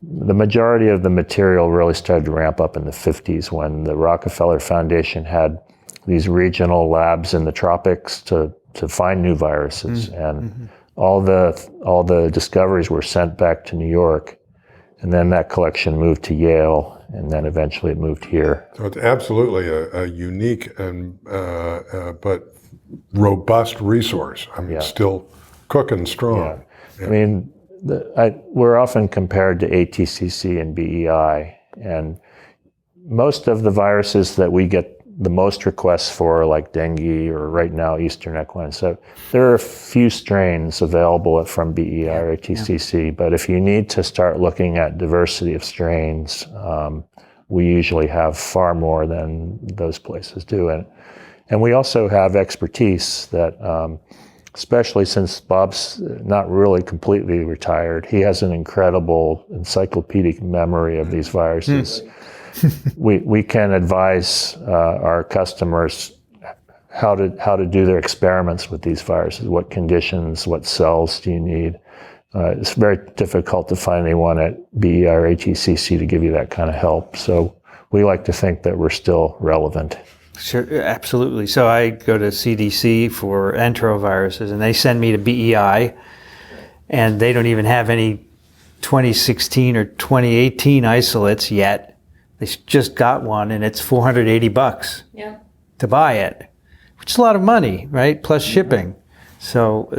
The majority of the material really started to ramp up in the 50s when the Rockefeller Foundation had these regional labs in the tropics to find new viruses. And all the discoveries were sent back to New York. And then that collection moved to Yale, and then eventually it moved here. So it's absolutely a unique and but robust resource. I mean, still cooking strong. Yeah. I mean, we're often compared to ATCC and BEI, and most of the viruses that we get the most requests for, like dengue or right now Eastern equine, so there are a few strains available from BEI or ATCC, but if you need to start looking at diversity of strains, we usually have far more than those places do. And we also have expertise that, especially since Bob's not really completely retired, he has an incredible encyclopedic memory of these viruses. We can advise our customers how to do their experiments with these viruses. What conditions, what cells do you need? It's very difficult to find anyone at BEI or ATCC to give you that kind of help. So we like to think that we're still relevant. Sure, absolutely. So I go to CDC for enteroviruses, and they send me to BEI, and they don't even have any 2016 or 2018 isolates yet. They just got one, and it's $480 to buy it, which is a lot of money, right? Plus shipping. So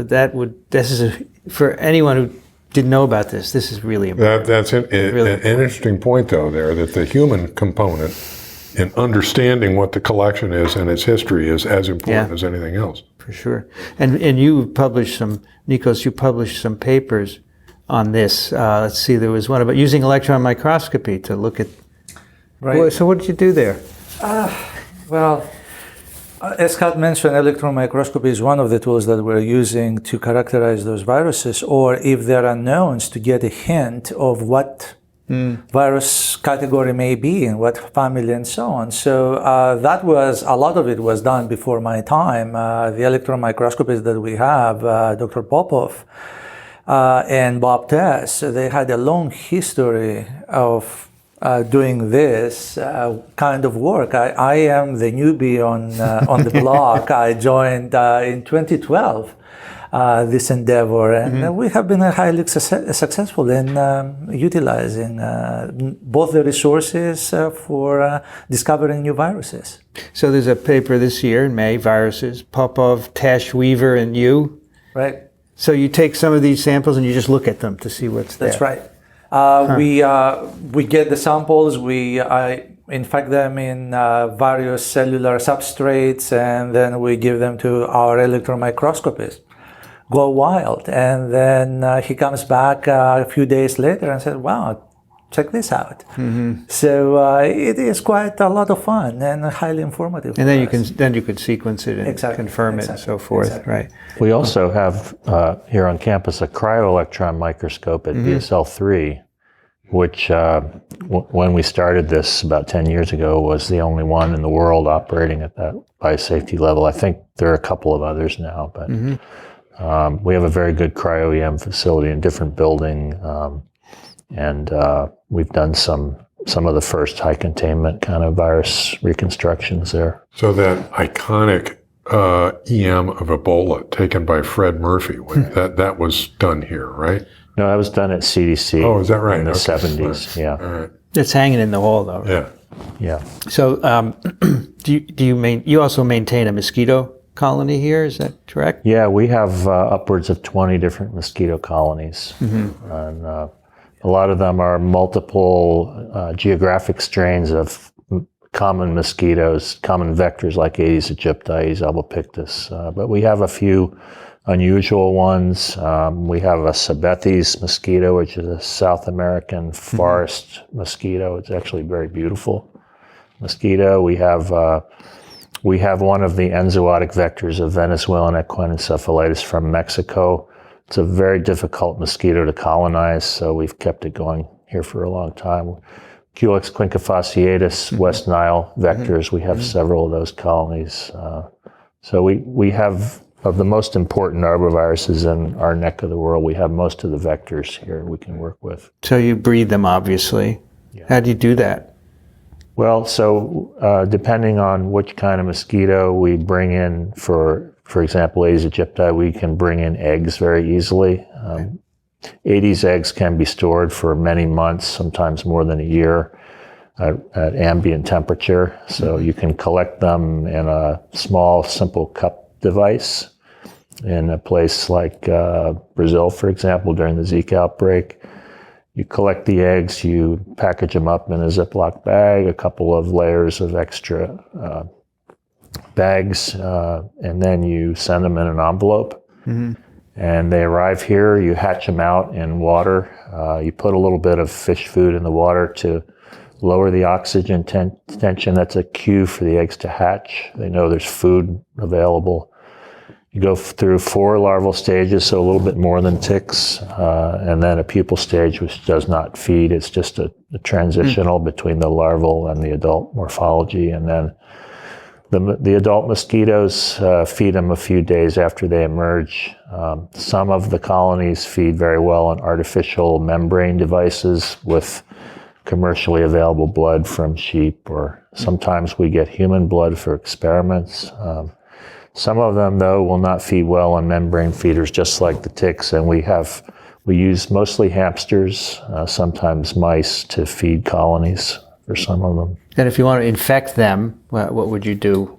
for anyone who didn't know about this is really important. That's an interesting point, though, there, that the human component in understanding what the collection is and its history is as important as anything else. For sure. And you published Nikos, you published some papers on this. Let's see, there was one about using electron microscopy to look at. Right. So what did you do there? Well, as Scott mentioned, electron microscopy is one of the tools that we're using to characterize those viruses, or if there are knowns, to get a hint of what virus category may be and what family and so on. So a lot of it was done before my time. The electron microscopists that we have, Dr. Popov and Bob Tess, they had a long history of doing this kind of work. I am the newbie on the block. I joined in 2012 this endeavor, and we have been highly successful in utilizing both the resources for discovering new viruses. So there's a paper this year in May, viruses, Popov, Tash, Weaver, and you. Right. So you take some of these samples and you just look at them to see what's there. That's right. We get the samples, we infect them in various cellular substrates, and then we give them to our electron microscopist. Go wild. And then he comes back a few days later and says, wow, check this out. So it is quite a lot of fun and highly informative. And then you can sequence it and confirm it and so forth, right? We also have here on campus a cryo-electron microscope at BSL-3, which when we started this about 10 years ago was the only one in the world operating at that biosafety level. I think there are a couple of others now, but we have a very good cryo-EM facility in a different building, and we've done some of the first high containment kind of virus reconstructions there. So that iconic EM of Ebola taken by Fred Murphy, that was done here, right? No, that was done at CDC. Oh, is that right? In the Okay. 70s, yeah. All right. It's hanging in the hall, though. Yeah. Yeah. So you also maintain a mosquito colony here, is that correct? Yeah, we have upwards of 20 different mosquito colonies. And a lot of them are multiple geographic strains of common mosquitoes, common vectors like Aedes aegypti, Aedes albopictus. But we have a few unusual ones. We have a Sabethes mosquito, which is a South American forest mosquito. It's actually very beautiful. mosquito. We have one of the enzootic vectors of Venezuelan equine encephalitis from Mexico. It's a very difficult mosquito to colonize, so we've kept it going here for a long time. Culex quincunfasciatus, West Nile vectors, we have several of those colonies. So we have, of the most important arboviruses in our neck of the world, we have most of the vectors here we can work with. So you breed them, obviously. Yeah. How do you do that? Well, so depending on which kind of mosquito we bring in, for example, Aedes aegypti, we can bring in eggs very easily. Aedes eggs can be stored for many months, sometimes more than a year, at ambient temperature. So you can collect them in a small, simple cup device in a place like Brazil, for example, during the Zika outbreak. You collect the eggs, you package them up in a Ziploc bag, a couple of layers of extra bags, and then you send them in an envelope. And they arrive here, you hatch them out in water. You put a little bit of fish food in the water to lower the oxygen tension. That's a cue for the eggs to hatch. They know there's food available. You go through 4 larval stages, so a little bit more than ticks, and then a pupal stage, which does not feed. It's just a transitional between the larval and the adult morphology. And then the adult mosquitoes feed them a few days after they emerge. Some of the colonies feed very well on artificial membrane devices with commercially available blood from sheep, or sometimes we get human blood for experiments. Some of them, though, will not feed well on membrane feeders, just like the ticks, and we use mostly hamsters, sometimes mice, to feed colonies for some of them. And if you want to infect them, what would you do?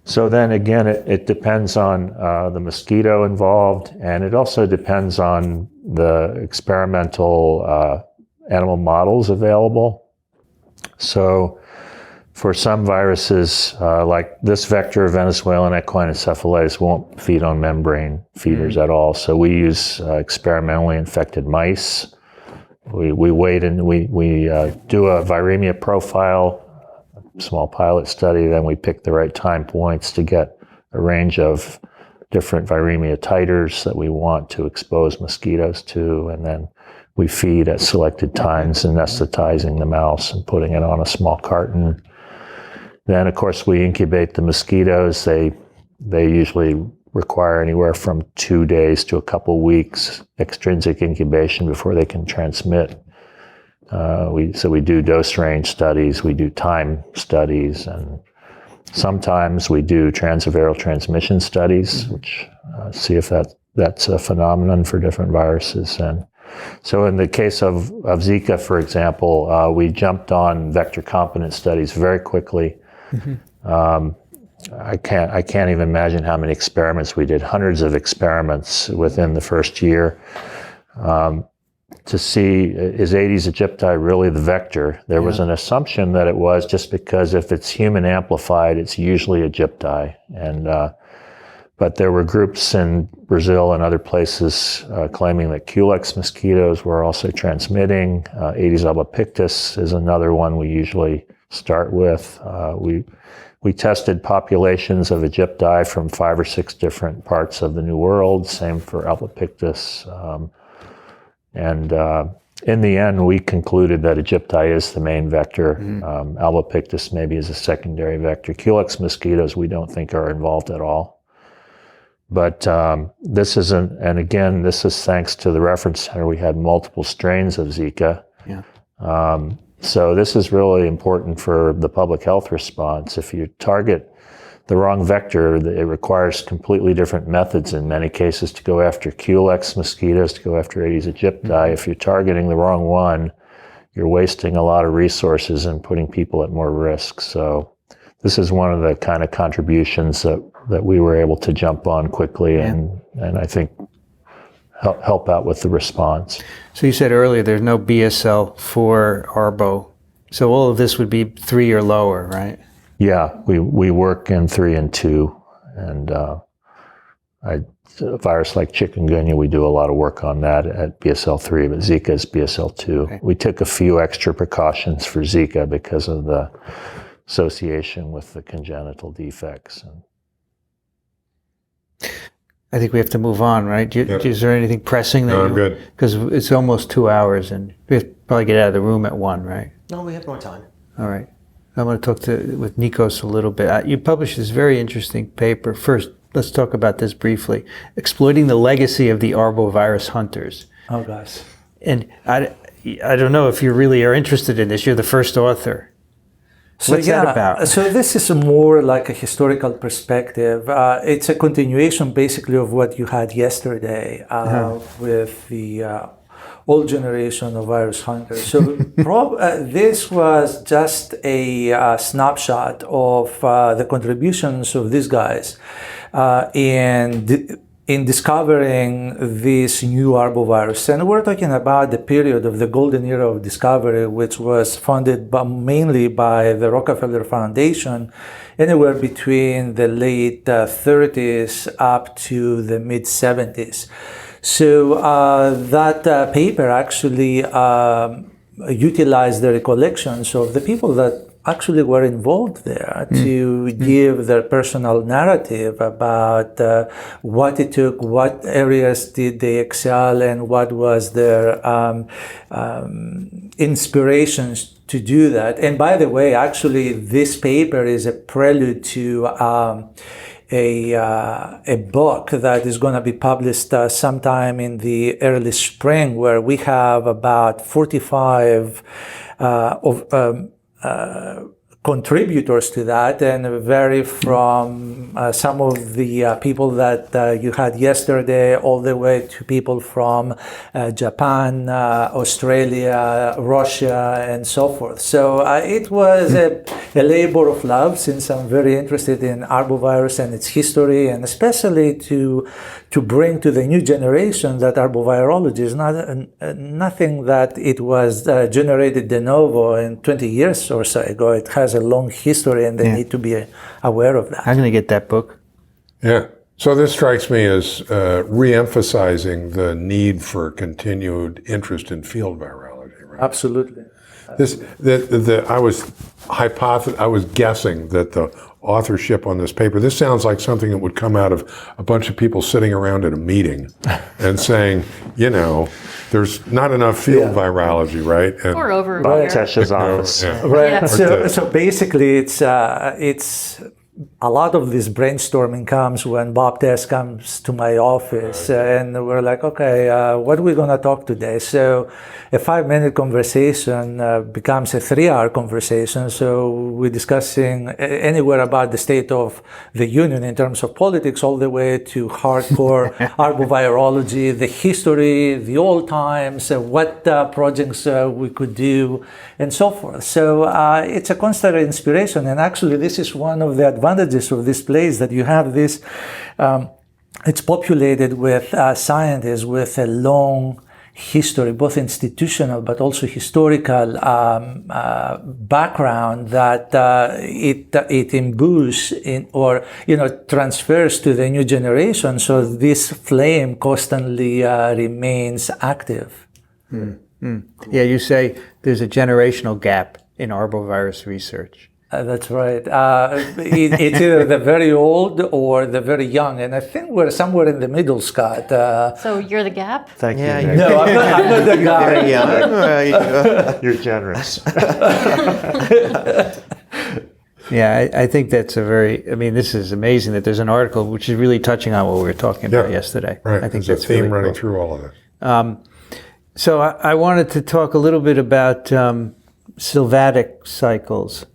So then again, it depends on the mosquito involved, and it also depends on the experimental animal models available. So for some viruses, like this vector, Venezuelan equine encephalitis, won't feed on membrane feeders at all. So we use experimentally infected mice. We wait and we do a viremia profile, small pilot study, then we pick the right time points to get a range of different viremia titers that we want to expose mosquitoes to, and then we feed at selected times, anesthetizing the mouse and putting it on a small carton. Then, of course, we incubate the mosquitoes. They usually require anywhere from 2 days to a couple weeks extrinsic incubation before they can transmit. So we do dose range studies, we do time studies, and sometimes we do transviral transmission studies, which see if that's a phenomenon for different viruses. And so in the case of Zika, for example, we jumped on vector competent studies very quickly. I can't even imagine how many experiments we did, hundreds of experiments within the first year, to see, is Aedes aegypti really the vector? There was an assumption that it was, just because if it's human amplified, it's usually aegypti. But there were groups in Brazil and other places claiming that Culex mosquitoes were also transmitting. Aedes albopictus is another one we usually start with. We tested populations of aegypti from 5 or 6 different parts of the New World, same for albopictus. And in the end, we concluded that aegypti is the main vector. Albopictus maybe is a secondary vector. Culex mosquitoes we don't think are involved at all. But this isn't, and again, this is thanks to the reference center. We had multiple strains of Zika. So this is really important for the public health response. If you target the wrong vector, it requires completely different methods in many cases to go after Culex mosquitoes, to go after Aedes aegypti. If you're targeting the wrong one, you're wasting a lot of resources and putting people at more risk. So this is one of the kind of contributions that we were able to jump on quickly and I think help out with the response. So you said earlier there's no BSL for Arbo. So all of this would be 3 or lower, right? Yeah, we work in 3 and 2. And a virus like chikungunya, we do a lot of work on that at BSL-3, but Zika is BSL-2. Okay. We took a few extra precautions for Zika because of the association with the congenital defects. And I think we have to move on, right? Is there anything pressing? No, I'm good. Because it's almost 2 hours, and we have to probably get out of the room at 1, right? No, we have more time. All right. I want to talk with Nikos a little bit. You published this very interesting paper. First, let's talk about this briefly. Exploiting the legacy of the arbovirus hunters. Oh, gosh. And I don't know if you really are interested in this. You're the first author. So, What's that about? So this is more like a historical perspective. It's a continuation, basically, of what you had yesterday with the old generation of virus hunters. So this was just a snapshot of the contributions of these guys in discovering this new arbovirus. And we're talking about the period of the golden era of discovery, which was funded mainly by the Rockefeller Foundation, anywhere between the late 30s up to the mid 70s. So that paper actually utilized the recollections of the people that actually were involved there to give their personal narrative about what it took, what areas did they excel, and what was their inspirations to do that. And by the way, actually, this paper is a prelude to a book that is going to be published sometime in the early spring, where we have about 45 contributors to that, and vary from some of the people that you had yesterday, all the way to people from Japan, Australia, Russia, and so forth. So it was a labor of love, since I'm very interested in arbovirus and its history, and especially to bring to the new generation that arbovirology is not nothing that it was generated de novo in 20 years or so ago. It has a long history, and they need to be aware of that. I'm going to get that book. Yeah. So this strikes me as re-emphasizing the need for continued interest in field virology, right? Absolutely. I was guessing that the authorship on this paper, this sounds like something that would come out of a bunch of people sitting around at a meeting and saying, there's not enough field virology, right? And, Or over Bob here. Tesch's office. Right. Yeah. So basically, it's a lot of this brainstorming comes when Bob Tesch comes to my office, and we're like, okay, what are we going to talk today? So a 5-minute conversation becomes a 3-hour conversation. So we're discussing anywhere about the state of the union in terms of politics, all the way to hardcore arbovirology, the history, the old times, what projects we could do, and so forth. So it's a constant inspiration. And actually, this is one of the advantages of this place, that you have this, it's populated with scientists with a long history, both institutional but also historical background, that it imbues in, or transfers to the new generation. So this flame constantly remains active. Yeah, you say there's a generational gap in arbovirus research. That's right. It's either the very old or the very young, and I think we're somewhere in the middle, Scott. So you're the gap? Thank you. No, I'm not the guy. You're generous. Yeah, I think that's this is amazing that there's an article which is really touching on what we were talking about yesterday. Right. I think There's that's a theme really running cool. through all of this. So I wanted to talk a little bit about sylvatic cycles.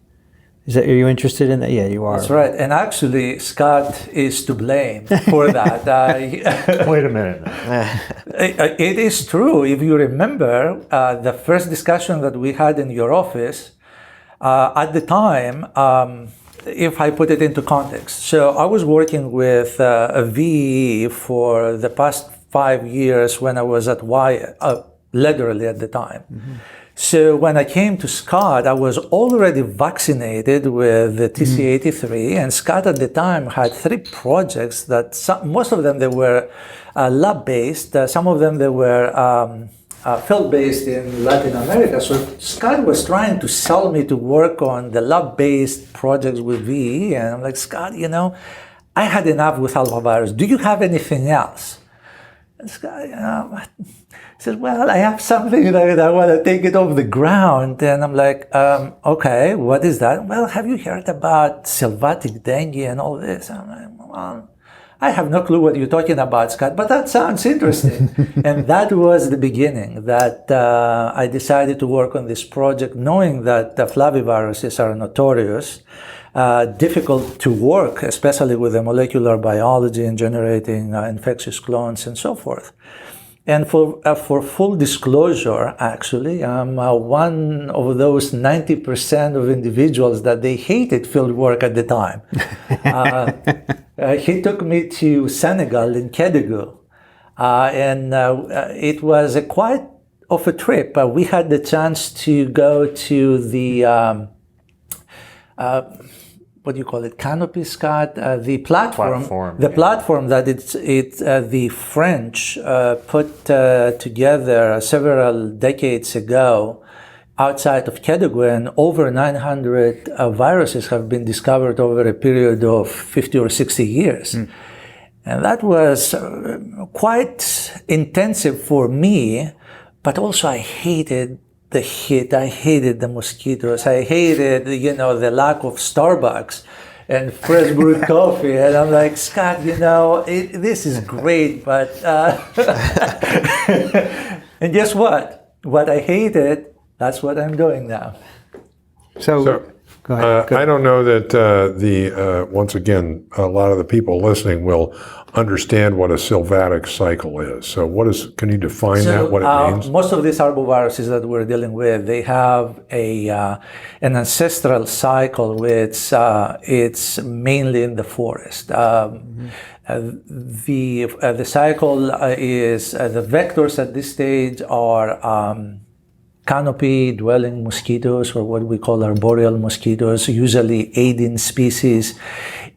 Are you interested in that? Yeah, you are. That's right. And actually, Scott is to blame for that. Wait a minute. It is true. If you remember the first discussion that we had in your office, at the time, if I put it into context, so I was working with a VE for the past 5 years when I was at literally at the time. Mm-hmm. So when I came to Scott, I was already vaccinated with the TC83, and Scott at the time had 3 projects that most of them they were lab-based, some of them they were field-based in Latin America. So Scott was trying to sell me to work on the lab-based projects with VE, and I'm like, Scott, I had enough with alphavirus. Do you have anything else? And Scott, says, well, I have something that I want to take it off the ground. And I'm like, okay, what is that? Well, have you heard about sylvatic dengue and all this? And I'm like, well, I have no clue what you're talking about, Scott, but that sounds interesting. And that was the beginning, that I decided to work on this project, knowing that the flaviviruses are notorious, difficult to work, especially with the molecular biology and generating infectious clones and so forth. And for full disclosure, actually, I'm one of those 90% of individuals that they hated field work at the time. He took me to Senegal in Kédougou, and it was quite of a trip. We had the chance to go to the what do you call it? Canopy, Scott? The platform. The platform that the French put together several decades ago outside of Kédougou, and over 900 viruses have been discovered over a period of 50 or 60 years. And that was quite intensive for me, but also I hated the heat, I hated the mosquitoes, I hated, the lack of Starbucks and fresh brewed coffee. And I'm like, Scott, this is great, but... And guess what? What I hated, that's what I'm doing now. So go ahead. I don't know that once again, a lot of the people listening will understand what a sylvatic cycle is. So can you define that, what it means? Most of these arboviruses that we're dealing with, they have an ancestral cycle which it's mainly in the forest. The cycle is, the vectors at this stage are canopy-dwelling mosquitoes, or what we call arboreal mosquitoes, usually Aedean species,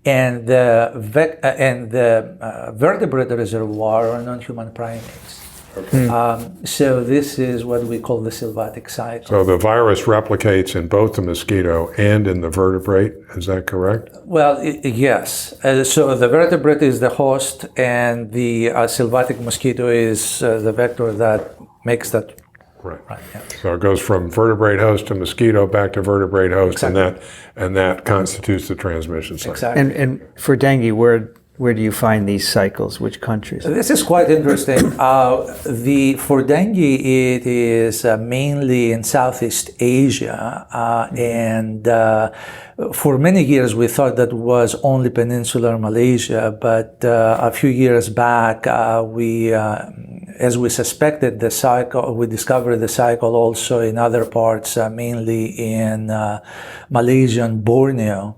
and the vertebrate reservoir are non-human primates. Okay. So this is what we call the sylvatic cycle. So the virus replicates in both the mosquito and in the vertebrate, is that correct? Well, yes. So the vertebrate is the host, and the sylvatic mosquito is the vector that makes that. Right. Yeah. So it goes from vertebrate host to mosquito back to vertebrate host, exactly. and that constitutes the transmission cycle. Exactly. And for dengue, where do you find these cycles? Which countries? This is quite interesting. For dengue, it is mainly in Southeast Asia, and for many years we thought that was only peninsular Malaysia, but a few years back as we suspected the cycle, we discovered the cycle also in other parts, mainly in Malaysia and Borneo.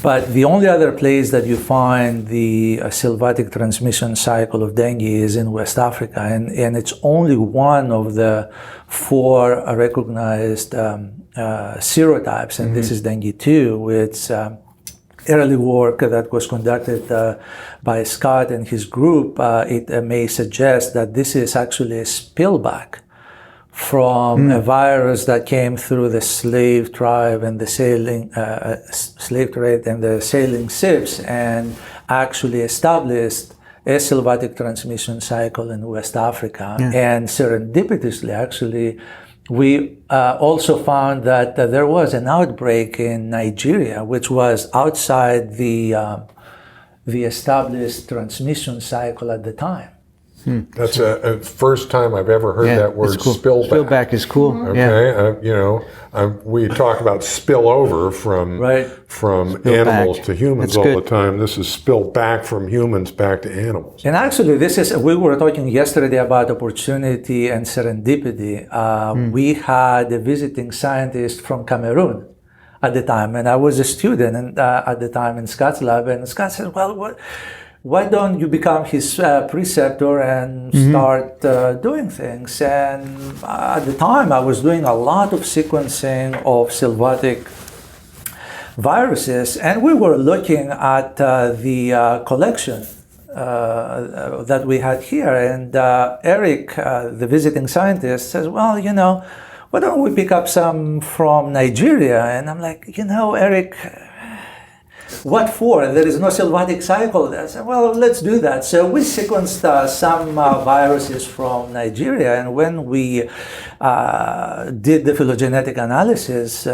But the only other place that you find the sylvatic transmission cycle of dengue is in West Africa, and it's only one of the 4 recognized serotypes, and this is dengue 2, which early work that was conducted by Scott and his group, it may suggest that this is actually a spillback from a virus that came through the slave tribe and the slave trade and the sailing ships, and actually established a sylvatic transmission cycle in West Africa. Yeah. And serendipitously, actually, we also found that there was an outbreak in Nigeria, which was outside the established transmission cycle at the time. That's the first time I've ever heard that word, cool. Spillback. Spillback is cool. Okay, we talk about spillover from animals to humans all the time. This is spill back from humans back to animals. And actually, we were talking yesterday about opportunity and serendipity. We had a visiting scientist from Cameroon at the time, and I was a student at the time in Scott's lab, and Scott said, well, why don't you become his preceptor and start doing things? And at the time, I was doing a lot of sequencing of sylvatic viruses, and we were looking at the collection that we had here. And Eric, the visiting scientist, says, well, why don't we pick up some from Nigeria? And I'm like, Eric, what for? There is no sylvatic cycle. I said, well, let's do that. So we sequenced some viruses from Nigeria, and when we did the phylogenetic analysis,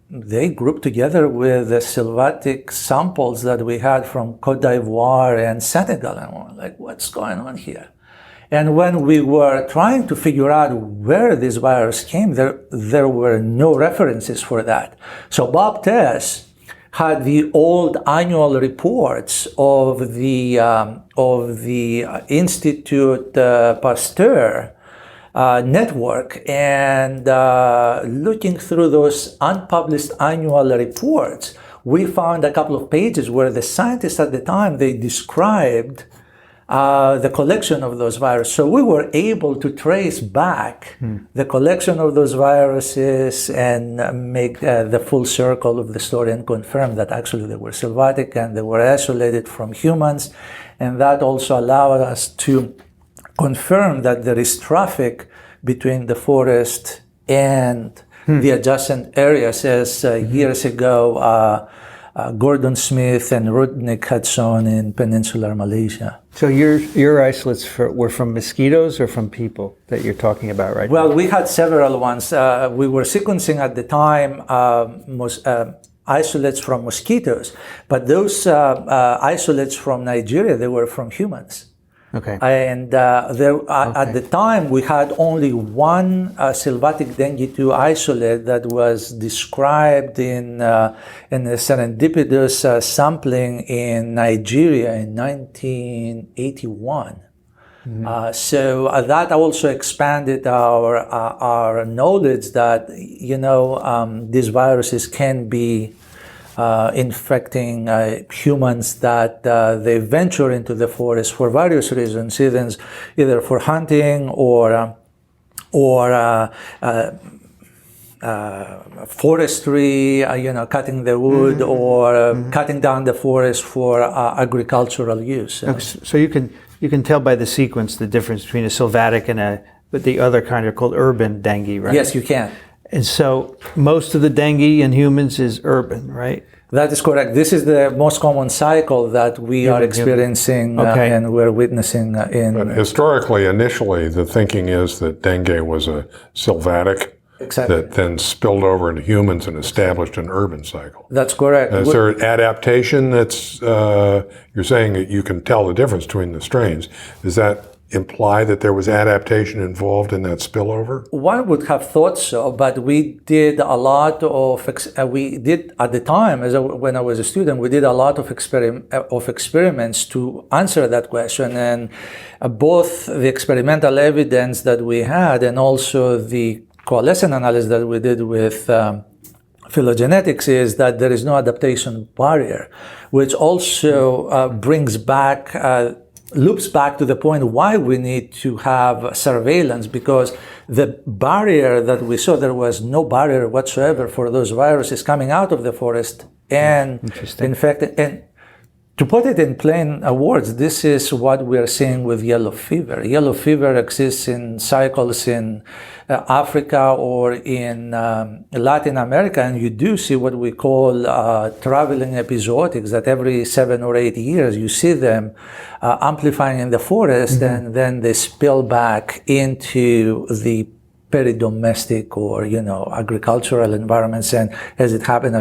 they grouped together with the sylvatic samples that we had from Côte d'Ivoire and Senegal, and we're like, what's going on here? And when we were trying to figure out where this virus came, there were no references for that. So Bob Tess had the old annual reports of the Institute Pasteur network, and looking through those unpublished annual reports, we found a couple of pages where the scientists at the time, they described the collection of those viruses. So we were able to trace back the collection of those viruses and make the full circle of the story and confirm that actually they were sylvatic and they were isolated from humans. And that also allowed us to confirm that there is traffic between the forest and the adjacent areas, as years ago Gordon Smith and Rudnick had shown in peninsular Malaysia. So your isolates were from mosquitoes or from people that you're talking about right now? Well, we had several ones. We were sequencing at the time isolates from mosquitoes, but those isolates from Nigeria, they were from humans. Okay. And at the time, we had only one sylvatic dengue 2 isolate that was described in a serendipitous sampling in Nigeria in 1981. So that also expanded our knowledge that these viruses can be infecting humans, that they venture into the forest for various reasons, either for hunting or forestry, cutting the wood, or cutting down the forest for agricultural use. So you can tell by the sequence the difference between a sylvatic and the other kind are called urban dengue, right? Yes, you can. And so most of the dengue in humans is urban, right? That is correct. This is the most common cycle that we are experiencing and we're witnessing But historically, initially, the thinking is that dengue was a sylvatic that then spilled over into humans and established an urban cycle. That's correct. Is there adaptation that's, you're saying that you can tell the difference between the strains. Does that imply that there was adaptation involved in that spillover? One would have thought so, but we did a lot of, at the time, when I was a student, we did a lot of experiments to answer that question. And both the experimental evidence that we had and also the coalescent analysis that we did with phylogenetics is that there is no adaptation barrier, which also loops back to the point why we need to have surveillance, because the barrier that we saw, there was no barrier whatsoever for those viruses coming out of the forest and infecting. And to put it in plain words, this is what we are seeing with yellow fever. Yellow fever exists in cycles in Africa or in Latin America, and you do see what we call traveling epizootics, that every 7 or 8 years you see them amplifying in the forest, and then they spill back into the peri-domestic or agricultural environments. And as it happened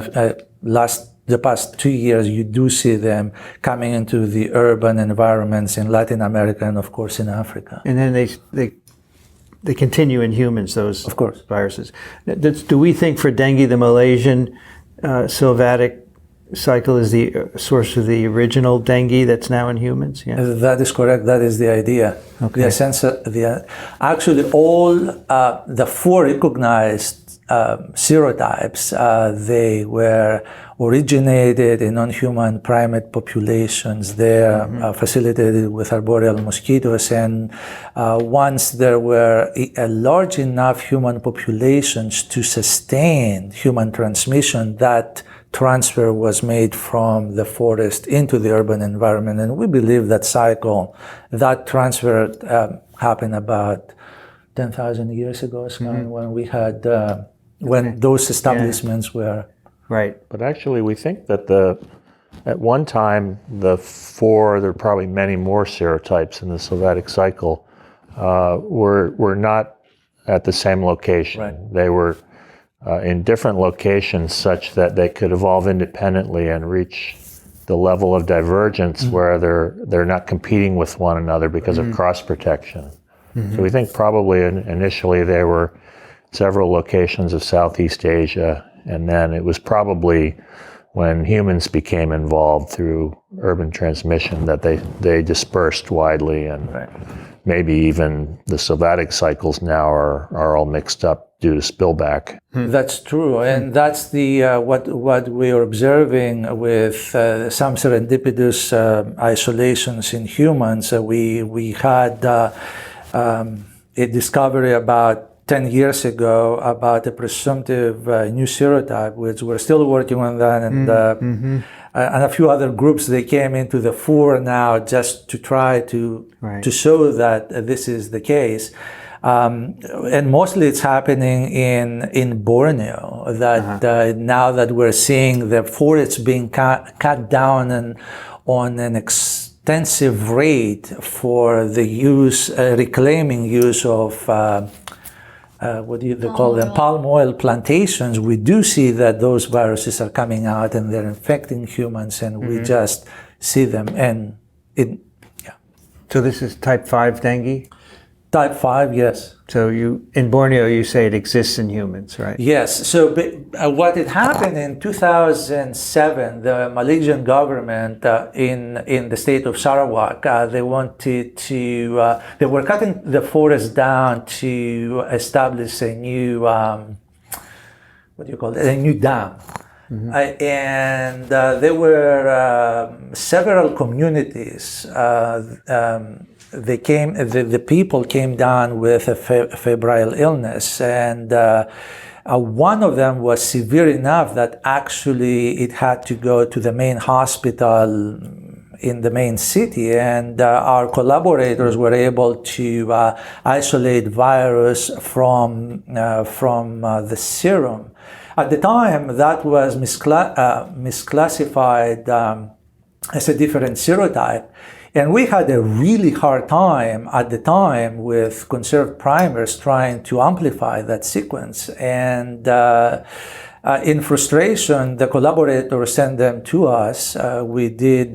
the past 2 years, you do see them coming into the urban environments in Latin America and, of course, in Africa. And then they continue in humans, those viruses. Do we think for dengue, the Malaysian sylvatic cycle is the source of the original dengue that's now in humans? Yeah. That is correct. That is the idea. Okay. Actually, all the 4 recognized serotypes, they were originated in non-human primate populations. They're facilitated with arboreal mosquitoes, and once there were a large enough human populations to sustain human transmission, that transfer was made from the forest into the urban environment. And we believe that that transfer happened about 10,000 years ago, when we had, when those establishments were. Right. But actually, we think that at one time, there are probably many more serotypes in the sylvatic cycle, were not at the same location. Right. They were in different locations such that they could evolve independently and reach the level of divergence where they're not competing with one another because of cross protection. So we think probably initially there were several locations of Southeast Asia, and then it was probably when humans became involved through urban transmission that they dispersed widely, and maybe even the sylvatic cycles now are all mixed up due to spillback. That's true, and that's the what we are observing with some serendipitous isolations in humans. We had a discovery about 10 years ago about a presumptive new serotype, which we're still working on that, and a few other groups, they came into the fore now just to try to show that this is the case. And mostly it's happening in Borneo, that now that we're seeing the forests being cut down and on an extensive rate for the reclaiming use of what do they call them? Palm oil plantations. We do see that those viruses are coming out and they're infecting humans, and we just see them. And So this is type 5 dengue? Type 5, yes. So in Borneo, you say it exists in humans, right? Yes. So what had happened in 2007, the Malaysian government in the state of Sarawak, they wanted to, they were cutting the forest down to establish a new, what do you call it, a new dam. And there were several communities. The people came down with a febrile illness, and one of them was severe enough that actually it had to go to the main hospital in the main city, and our collaborators were able to isolate virus from the serum. At the time, that was misclassified as a different serotype. And we had a really hard time at the time with conserved primers trying to amplify that sequence. And in frustration, the collaborators sent them to us. We did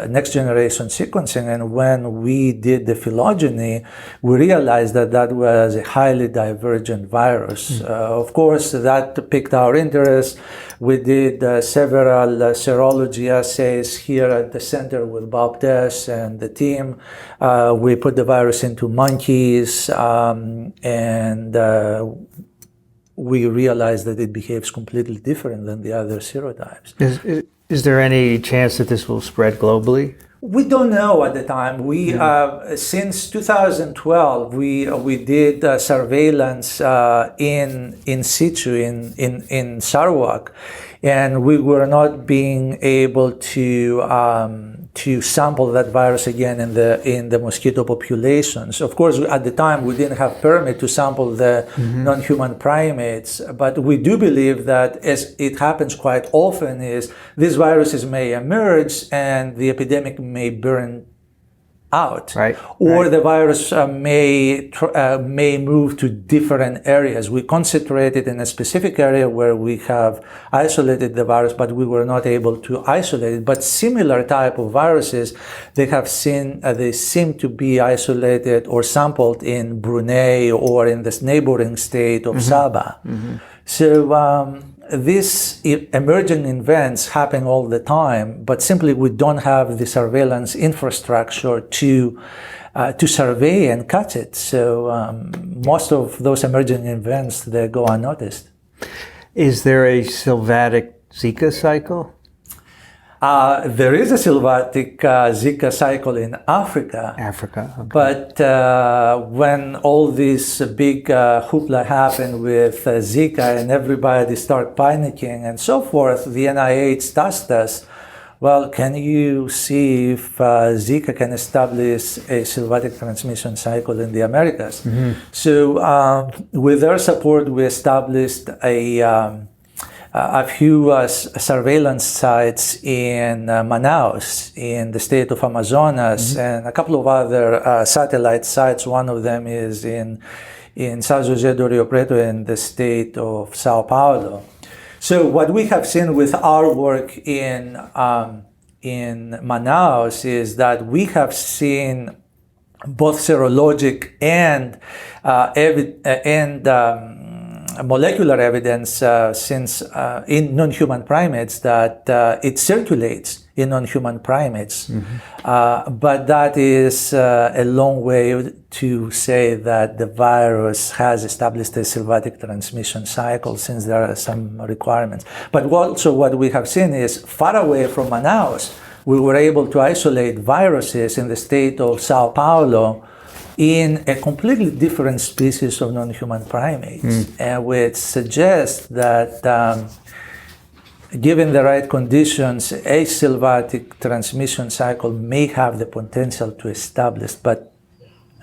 next generation sequencing, and when we did the phylogeny, we realized that that was a highly divergent virus. Of course, that piqued our interest. We did several serology assays here at the center with Bob Tess and the team. We put the virus into monkeys, and we realized that it behaves completely different than the other serotypes. Is there any chance that this will spread globally? We don't know at the time. We since 2012 we did surveillance in situ in Sarawak, and we were not being able to sample that virus again in the mosquito populations. Of course, at the time we didn't have permit to sample the non-human primates, but we do believe that, as it happens quite often, is these viruses may emerge and the epidemic may burn out, or the virus may move to different areas. We concentrated in a specific area where we have isolated the virus, but we were not able to isolate it. But similar type of viruses, they seem to be isolated or sampled in Brunei or in this neighboring state of Sabah. So these emerging events happen all the time, but simply we don't have the surveillance infrastructure to survey and catch it. So most of those emerging events, they go unnoticed. Is there a sylvatic Zika cycle? There is a sylvatic Zika cycle in Africa. Africa. Okay. But when all this big hoopla happened with Zika and everybody started panicking and so forth, the NIH tasked us, well, can you see if Zika can establish a sylvatic transmission cycle in the Americas? Mm-hmm. So with their support, we established a few surveillance sites in Manaus, in the state of Amazonas, mm-hmm. and a couple of other satellite sites. One of them is in São José do Rio Preto in the state of Sao Paulo. So what we have seen with our work in Manaus is that we have seen both serologic and molecular evidence since in non-human primates that it circulates in non-human primates. Mm-hmm. But that is a long way to say that the virus has established a sylvatic transmission cycle, since there are some requirements. But also what we have seen is, far away from Manaus, we were able to isolate viruses in the state of Sao Paulo in a completely different species of non-human primates, and which suggests that given the right conditions, a sylvatic transmission cycle may have the potential to establish, but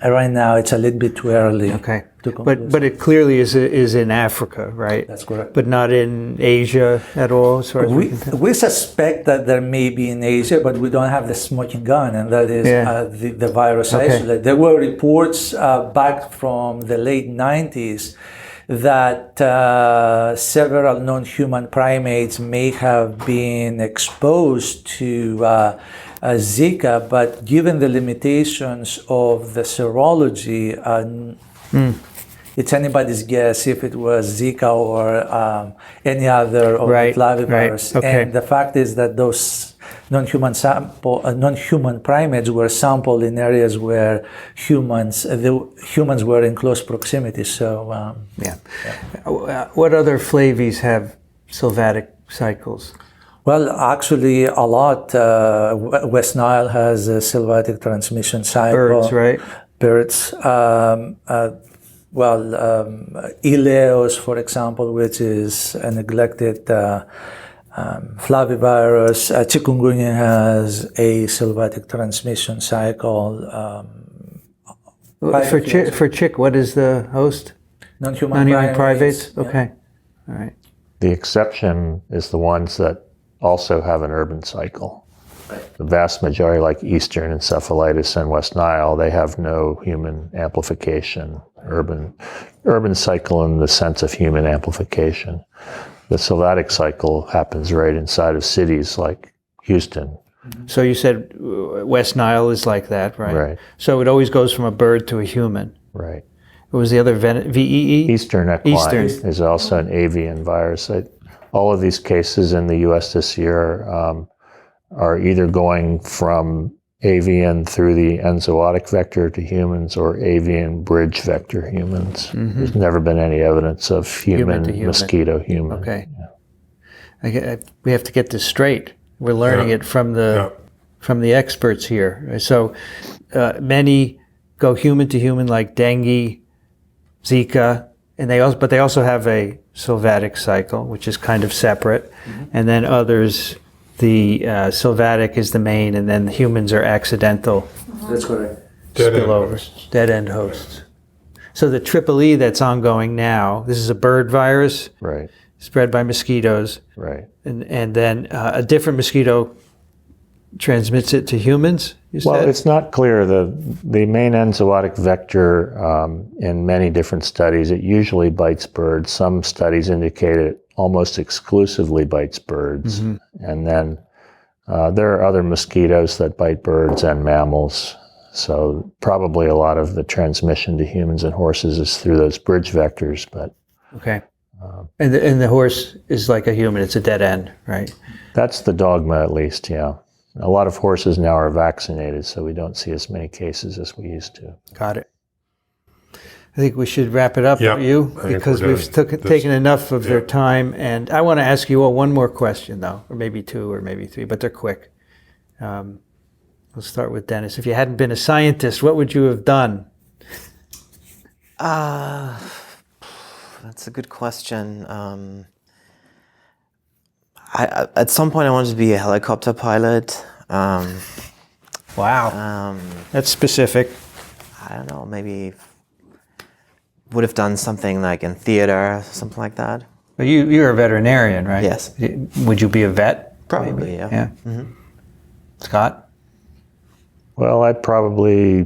right now it's a little bit too early. Okay, to conclude. but it clearly is in Africa, right? That's correct. But not in Asia at all, as far as we can tell? We suspect that there may be in Asia, but we don't have the smoking gun, and that is the virus isolate. There were reports back from the late 90s that several non-human primates may have been exposed to Zika, but given the limitations of the serology, it's anybody's guess if it was Zika or any other of the flavivirus. Right. Okay. And the fact is that those non-human primates were sampled in areas where humans were in close proximity. So what other flavies have sylvatic cycles? Well, actually, a lot. West Nile has a sylvatic transmission cycle. Birds, right? Birds. Ileus, for example, which is a neglected flavivirus. Chikungunya has a sylvatic transmission cycle. For chick, what is the host? Non-human primates. Yeah. Okay, all right. The exception is the ones that also have an urban cycle. The vast majority, like Eastern encephalitis and West Nile, they have no human amplification, urban cycle in the sense of human amplification. The sylvatic cycle happens right inside of cities like Houston. So you said West Nile is like that, right? Right. So it always goes from a bird to a human. Right. What was the other, VEE? Eastern equine is also an avian virus. All of these cases in the U.S. this year are either going from avian through the enzootic vector to humans or avian bridge vector humans. Mm-hmm. There's never been any evidence of human mosquito human. Okay. Yeah. We have to get this straight. We're learning it from the experts here. So many go human to human, like dengue, Zika, and they also have a sylvatic cycle, which is kind of separate, and then others. The sylvatic is the main, and then the humans are accidental. That's correct. Dead end hosts. So the EEE that's ongoing now, this is a bird virus, right? Spread by mosquitoes, right? And then a different mosquito transmits it to humans. Well, it's not clear. The main enzootic vector in many different studies, it usually bites birds. Some studies indicate it almost exclusively bites birds. Mm-hmm. And then there are other mosquitoes that bite birds and mammals. So probably a lot of the transmission to humans and horses is through those bridge vectors. But okay. And the horse is like a human. It's a dead end, right? That's the dogma, at least, yeah. A lot of horses now are vaccinated, so we don't see as many cases as we used to. Got it. I think we should wrap it up, Yep. don't you? I think Because we're we've done. taken enough of their time. And I want to ask you all one more question, though, or maybe two or maybe three, but they're quick. We'll start with Dennis. If you hadn't been a scientist, what would you have done? That's a good question. At some point, I wanted to be a helicopter pilot. Wow. That's specific. I don't know, maybe would have done something like in theater, something like that. But you're a veterinarian, right? Yes. Would you be a vet? Probably, yeah. Yeah. Scott? Well, I probably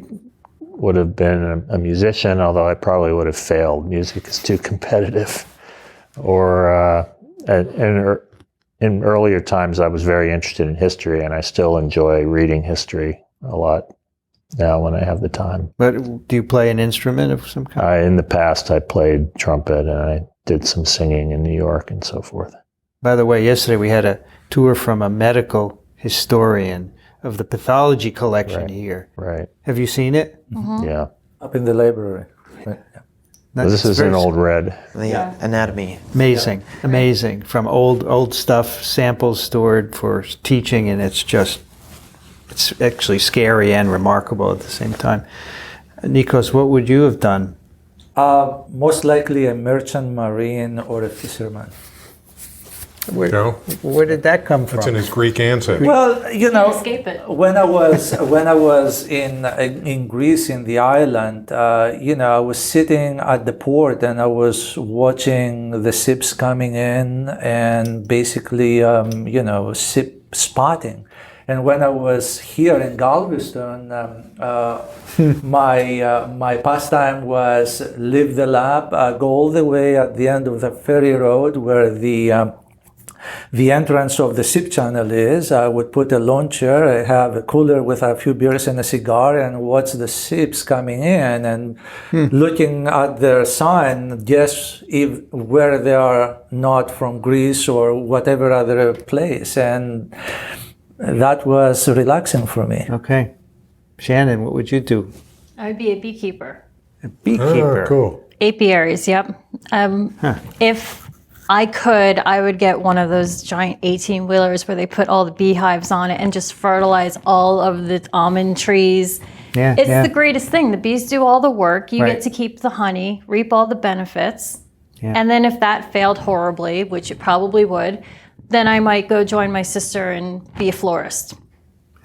would have been a musician, although I probably would have failed. Music is too competitive. Or in earlier times, I was very interested in history, and I still enjoy reading history a lot now when I have the time. But do you play an instrument of some kind? In the past, I played trumpet, and I did some singing in New York and so forth. By the way, yesterday we had a tour from a medical historian of the pathology collection here. Right. Have you seen it? Yeah. Up in the library. Right. Well, this is in Old Red. The anatomy. Amazing, amazing. From old stuff, samples stored for teaching, and it's actually scary and remarkable at the same time. Nikos, what would you have done? Most likely a merchant marine or a fisherman. Where did that come from? It's in his Greek ancestry. Well, you know, escape it. when I was in Greece in the island, I was sitting at the port and I was watching the ships coming in and basically, ship spotting. And when I was here in Galveston, my pastime was live the lab, go all the way at the end of the ferry road where the entrance of the ship channel is. I would put a launcher, I have a cooler with a few beers and a cigar, and watch the ships coming in and looking at their sign, guess where they are not from Greece or whatever other place. And that was relaxing for me. Okay. Shannan, what would you do? I would be a beekeeper. A beekeeper. Oh, cool. Apiaries, yep. If I could, I would get one of those giant 18-wheelers where they put all the beehives on it and just fertilize all of the almond trees. Yeah, It's yeah. the greatest thing. The bees do all the work. You Right. get to keep the honey, reap all the benefits. Yeah. And then if that failed horribly, which it probably would, then I might go join my sister and be a florist.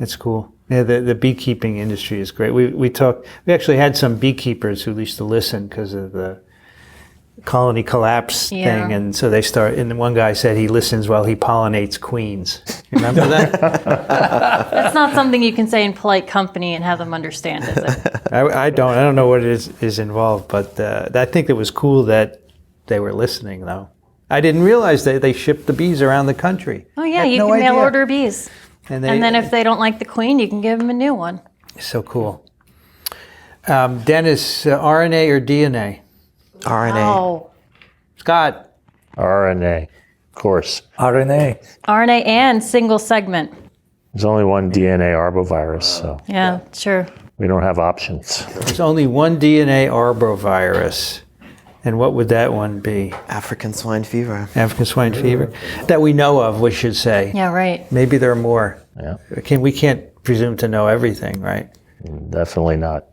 That's cool. Yeah, the beekeeping industry is great. We actually had some beekeepers who used to listen because of the colony collapse Yeah. thing, and so they start. And one guy said he listens while he pollinates queens. Remember that? That's not something you can say in polite company and have them understand, is it? I don't know what is involved, but I think it was cool that they were listening, though. I didn't realize that they shipped the bees around the country. Oh yeah, Had you no can mail idea. order bees. And And then if they don't like the queen, you can give them a new one. so cool. Dennis, RNA or DNA? RNA. Oh, Scott, RNA, of course. RNA. RNA and single segment. There's only one DNA arbovirus, so Yeah, sure. we don't have options. there's only one DNA arbovirus. And what would that one be? African swine fever. African swine fever? That we know of, we should say. Yeah, right. Maybe there are more. Yeah, We can't presume to know everything, right? definitely not.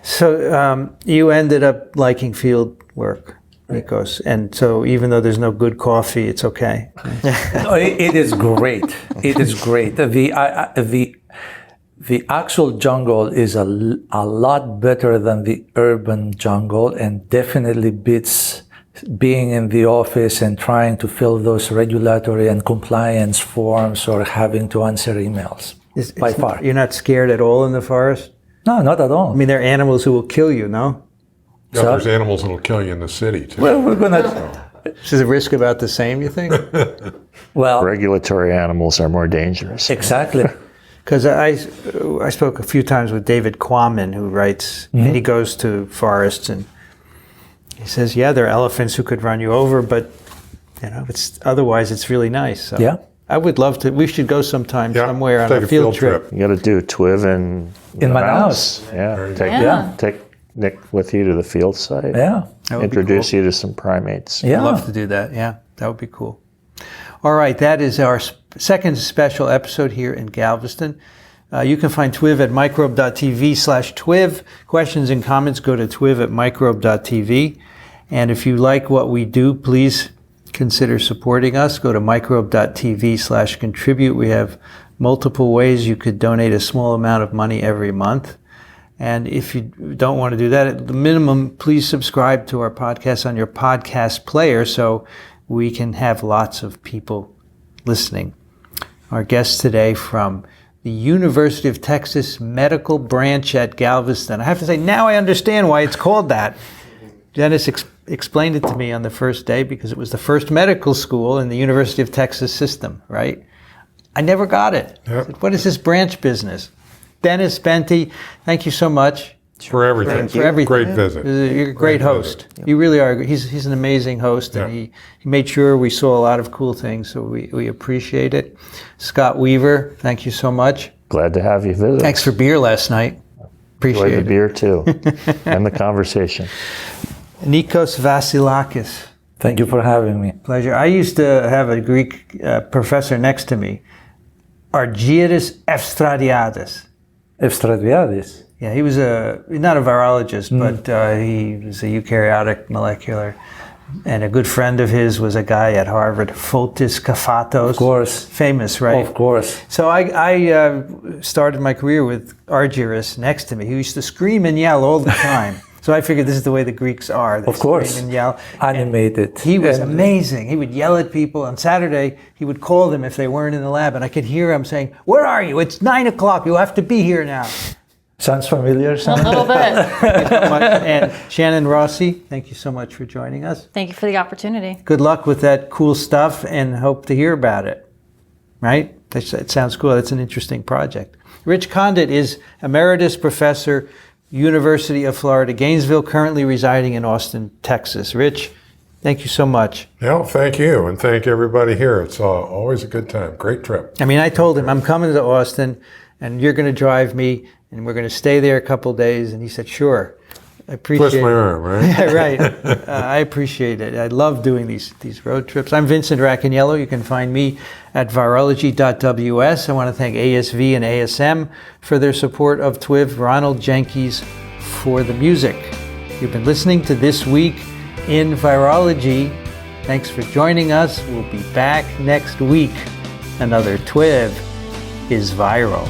So you ended up liking field work, Nikos. And so even though there's no good coffee, it's okay. No, it is great. It is great. The actual jungle is a lot better than the urban jungle and definitely beats being in the office and trying to fill those regulatory and compliance forms or having to answer emails. By far. You're not scared at all in the forest? No, not at all. I mean, there are animals who will kill you, no? Yeah, there's animals that'll kill you in the city, too. Well, we're gonna. Is the risk about the same, you think? Well, Regulatory animals are more dangerous. exactly. Because I spoke a few times with David Quammen, who writes, and he goes to forests, and he says, yeah, there are elephants who could run you over, but otherwise it's really nice. So Yeah. I would love to. We should go sometime Yeah, somewhere on take a field trip. You got to do TWiV in In the Manaus. mountains. Yeah, Yeah. take Nick with you to the field site. Yeah. That would be Introduce cool. you to some primates. Yeah. I'd love to do that. Yeah, that would be cool. All right, that is our second special episode here in Galveston. You can find TWiV at microbe.tv/TWiV. Questions and comments, go to TWiV at microbe.tv. And if you like what we do, please consider supporting us. Go to microbe.tv/contribute. We have multiple ways you could donate a small amount of money every month. And if you don't want to do that, at the minimum, please subscribe to our podcast on your podcast player so we can have lots of people listening. Our guest today from the University of Texas Medical Branch at Galveston. I have to say, now I understand why it's called that. Dennis explained it to me on the first day because it was the first medical school in the University of Texas system, right? I never got it. Yep. I said, what is this branch business? Dennis Bente, thank you so much. For everything. For everything. Great visit. You're a great host. You really are. He's an amazing host, and he made sure we saw a lot of cool things, so we appreciate it. Scott Weaver, thank you so much. Glad to have you visit. Thanks for beer last night. Appreciate Enjoyed the it. beer too, and the conversation. Nikos Vasilakis, Thank you for having me. pleasure. I used to have a Greek professor next to me, Argyris Efstradiadis. Efstradiadis. Yeah, he was not a virologist, but he was a eukaryotic molecular. And a good friend of his was a guy at Harvard, Fotis Kafatos. Of course. Famous, right? Of course. So I started my career with Argyris next to me. He used to scream and yell all the time. So I figured this is the way the Greeks are. They Of course. scream and yell. Animated. He was And- amazing. He would yell at people. On Saturday, he would call them if they weren't in the lab, and I could hear him saying, "Where are you? It's 9 o'clock. You have to be here now." Sounds familiar, A Shannan? little bit. And Shannan Rossi, thank you so much for joining us. Thank you for the opportunity. Good luck with that cool stuff, and hope to hear about it. Right? It sounds cool. That's an interesting project. Rich Condit is Emeritus Professor, University of Florida, Gainesville, currently residing in Austin, Texas. Rich, thank you so much. Yeah, thank you, and thank everybody here. It's always a good time. Great trip. I mean, I told him, I'm coming to Austin, and you're going to drive me, and we're going to stay there a couple days. And he said, sure. I appreciate Twist my arm, right? Yeah, right. I appreciate it. I love doing these road trips. I'm Vincent Racaniello. You can find me at virology.ws. I want to thank ASV and ASM for their support of TWiV, Ronald Jenkins for the music. You've been listening to This Week in Virology. Thanks for joining us. We'll be back next week. Another TWiV is viral.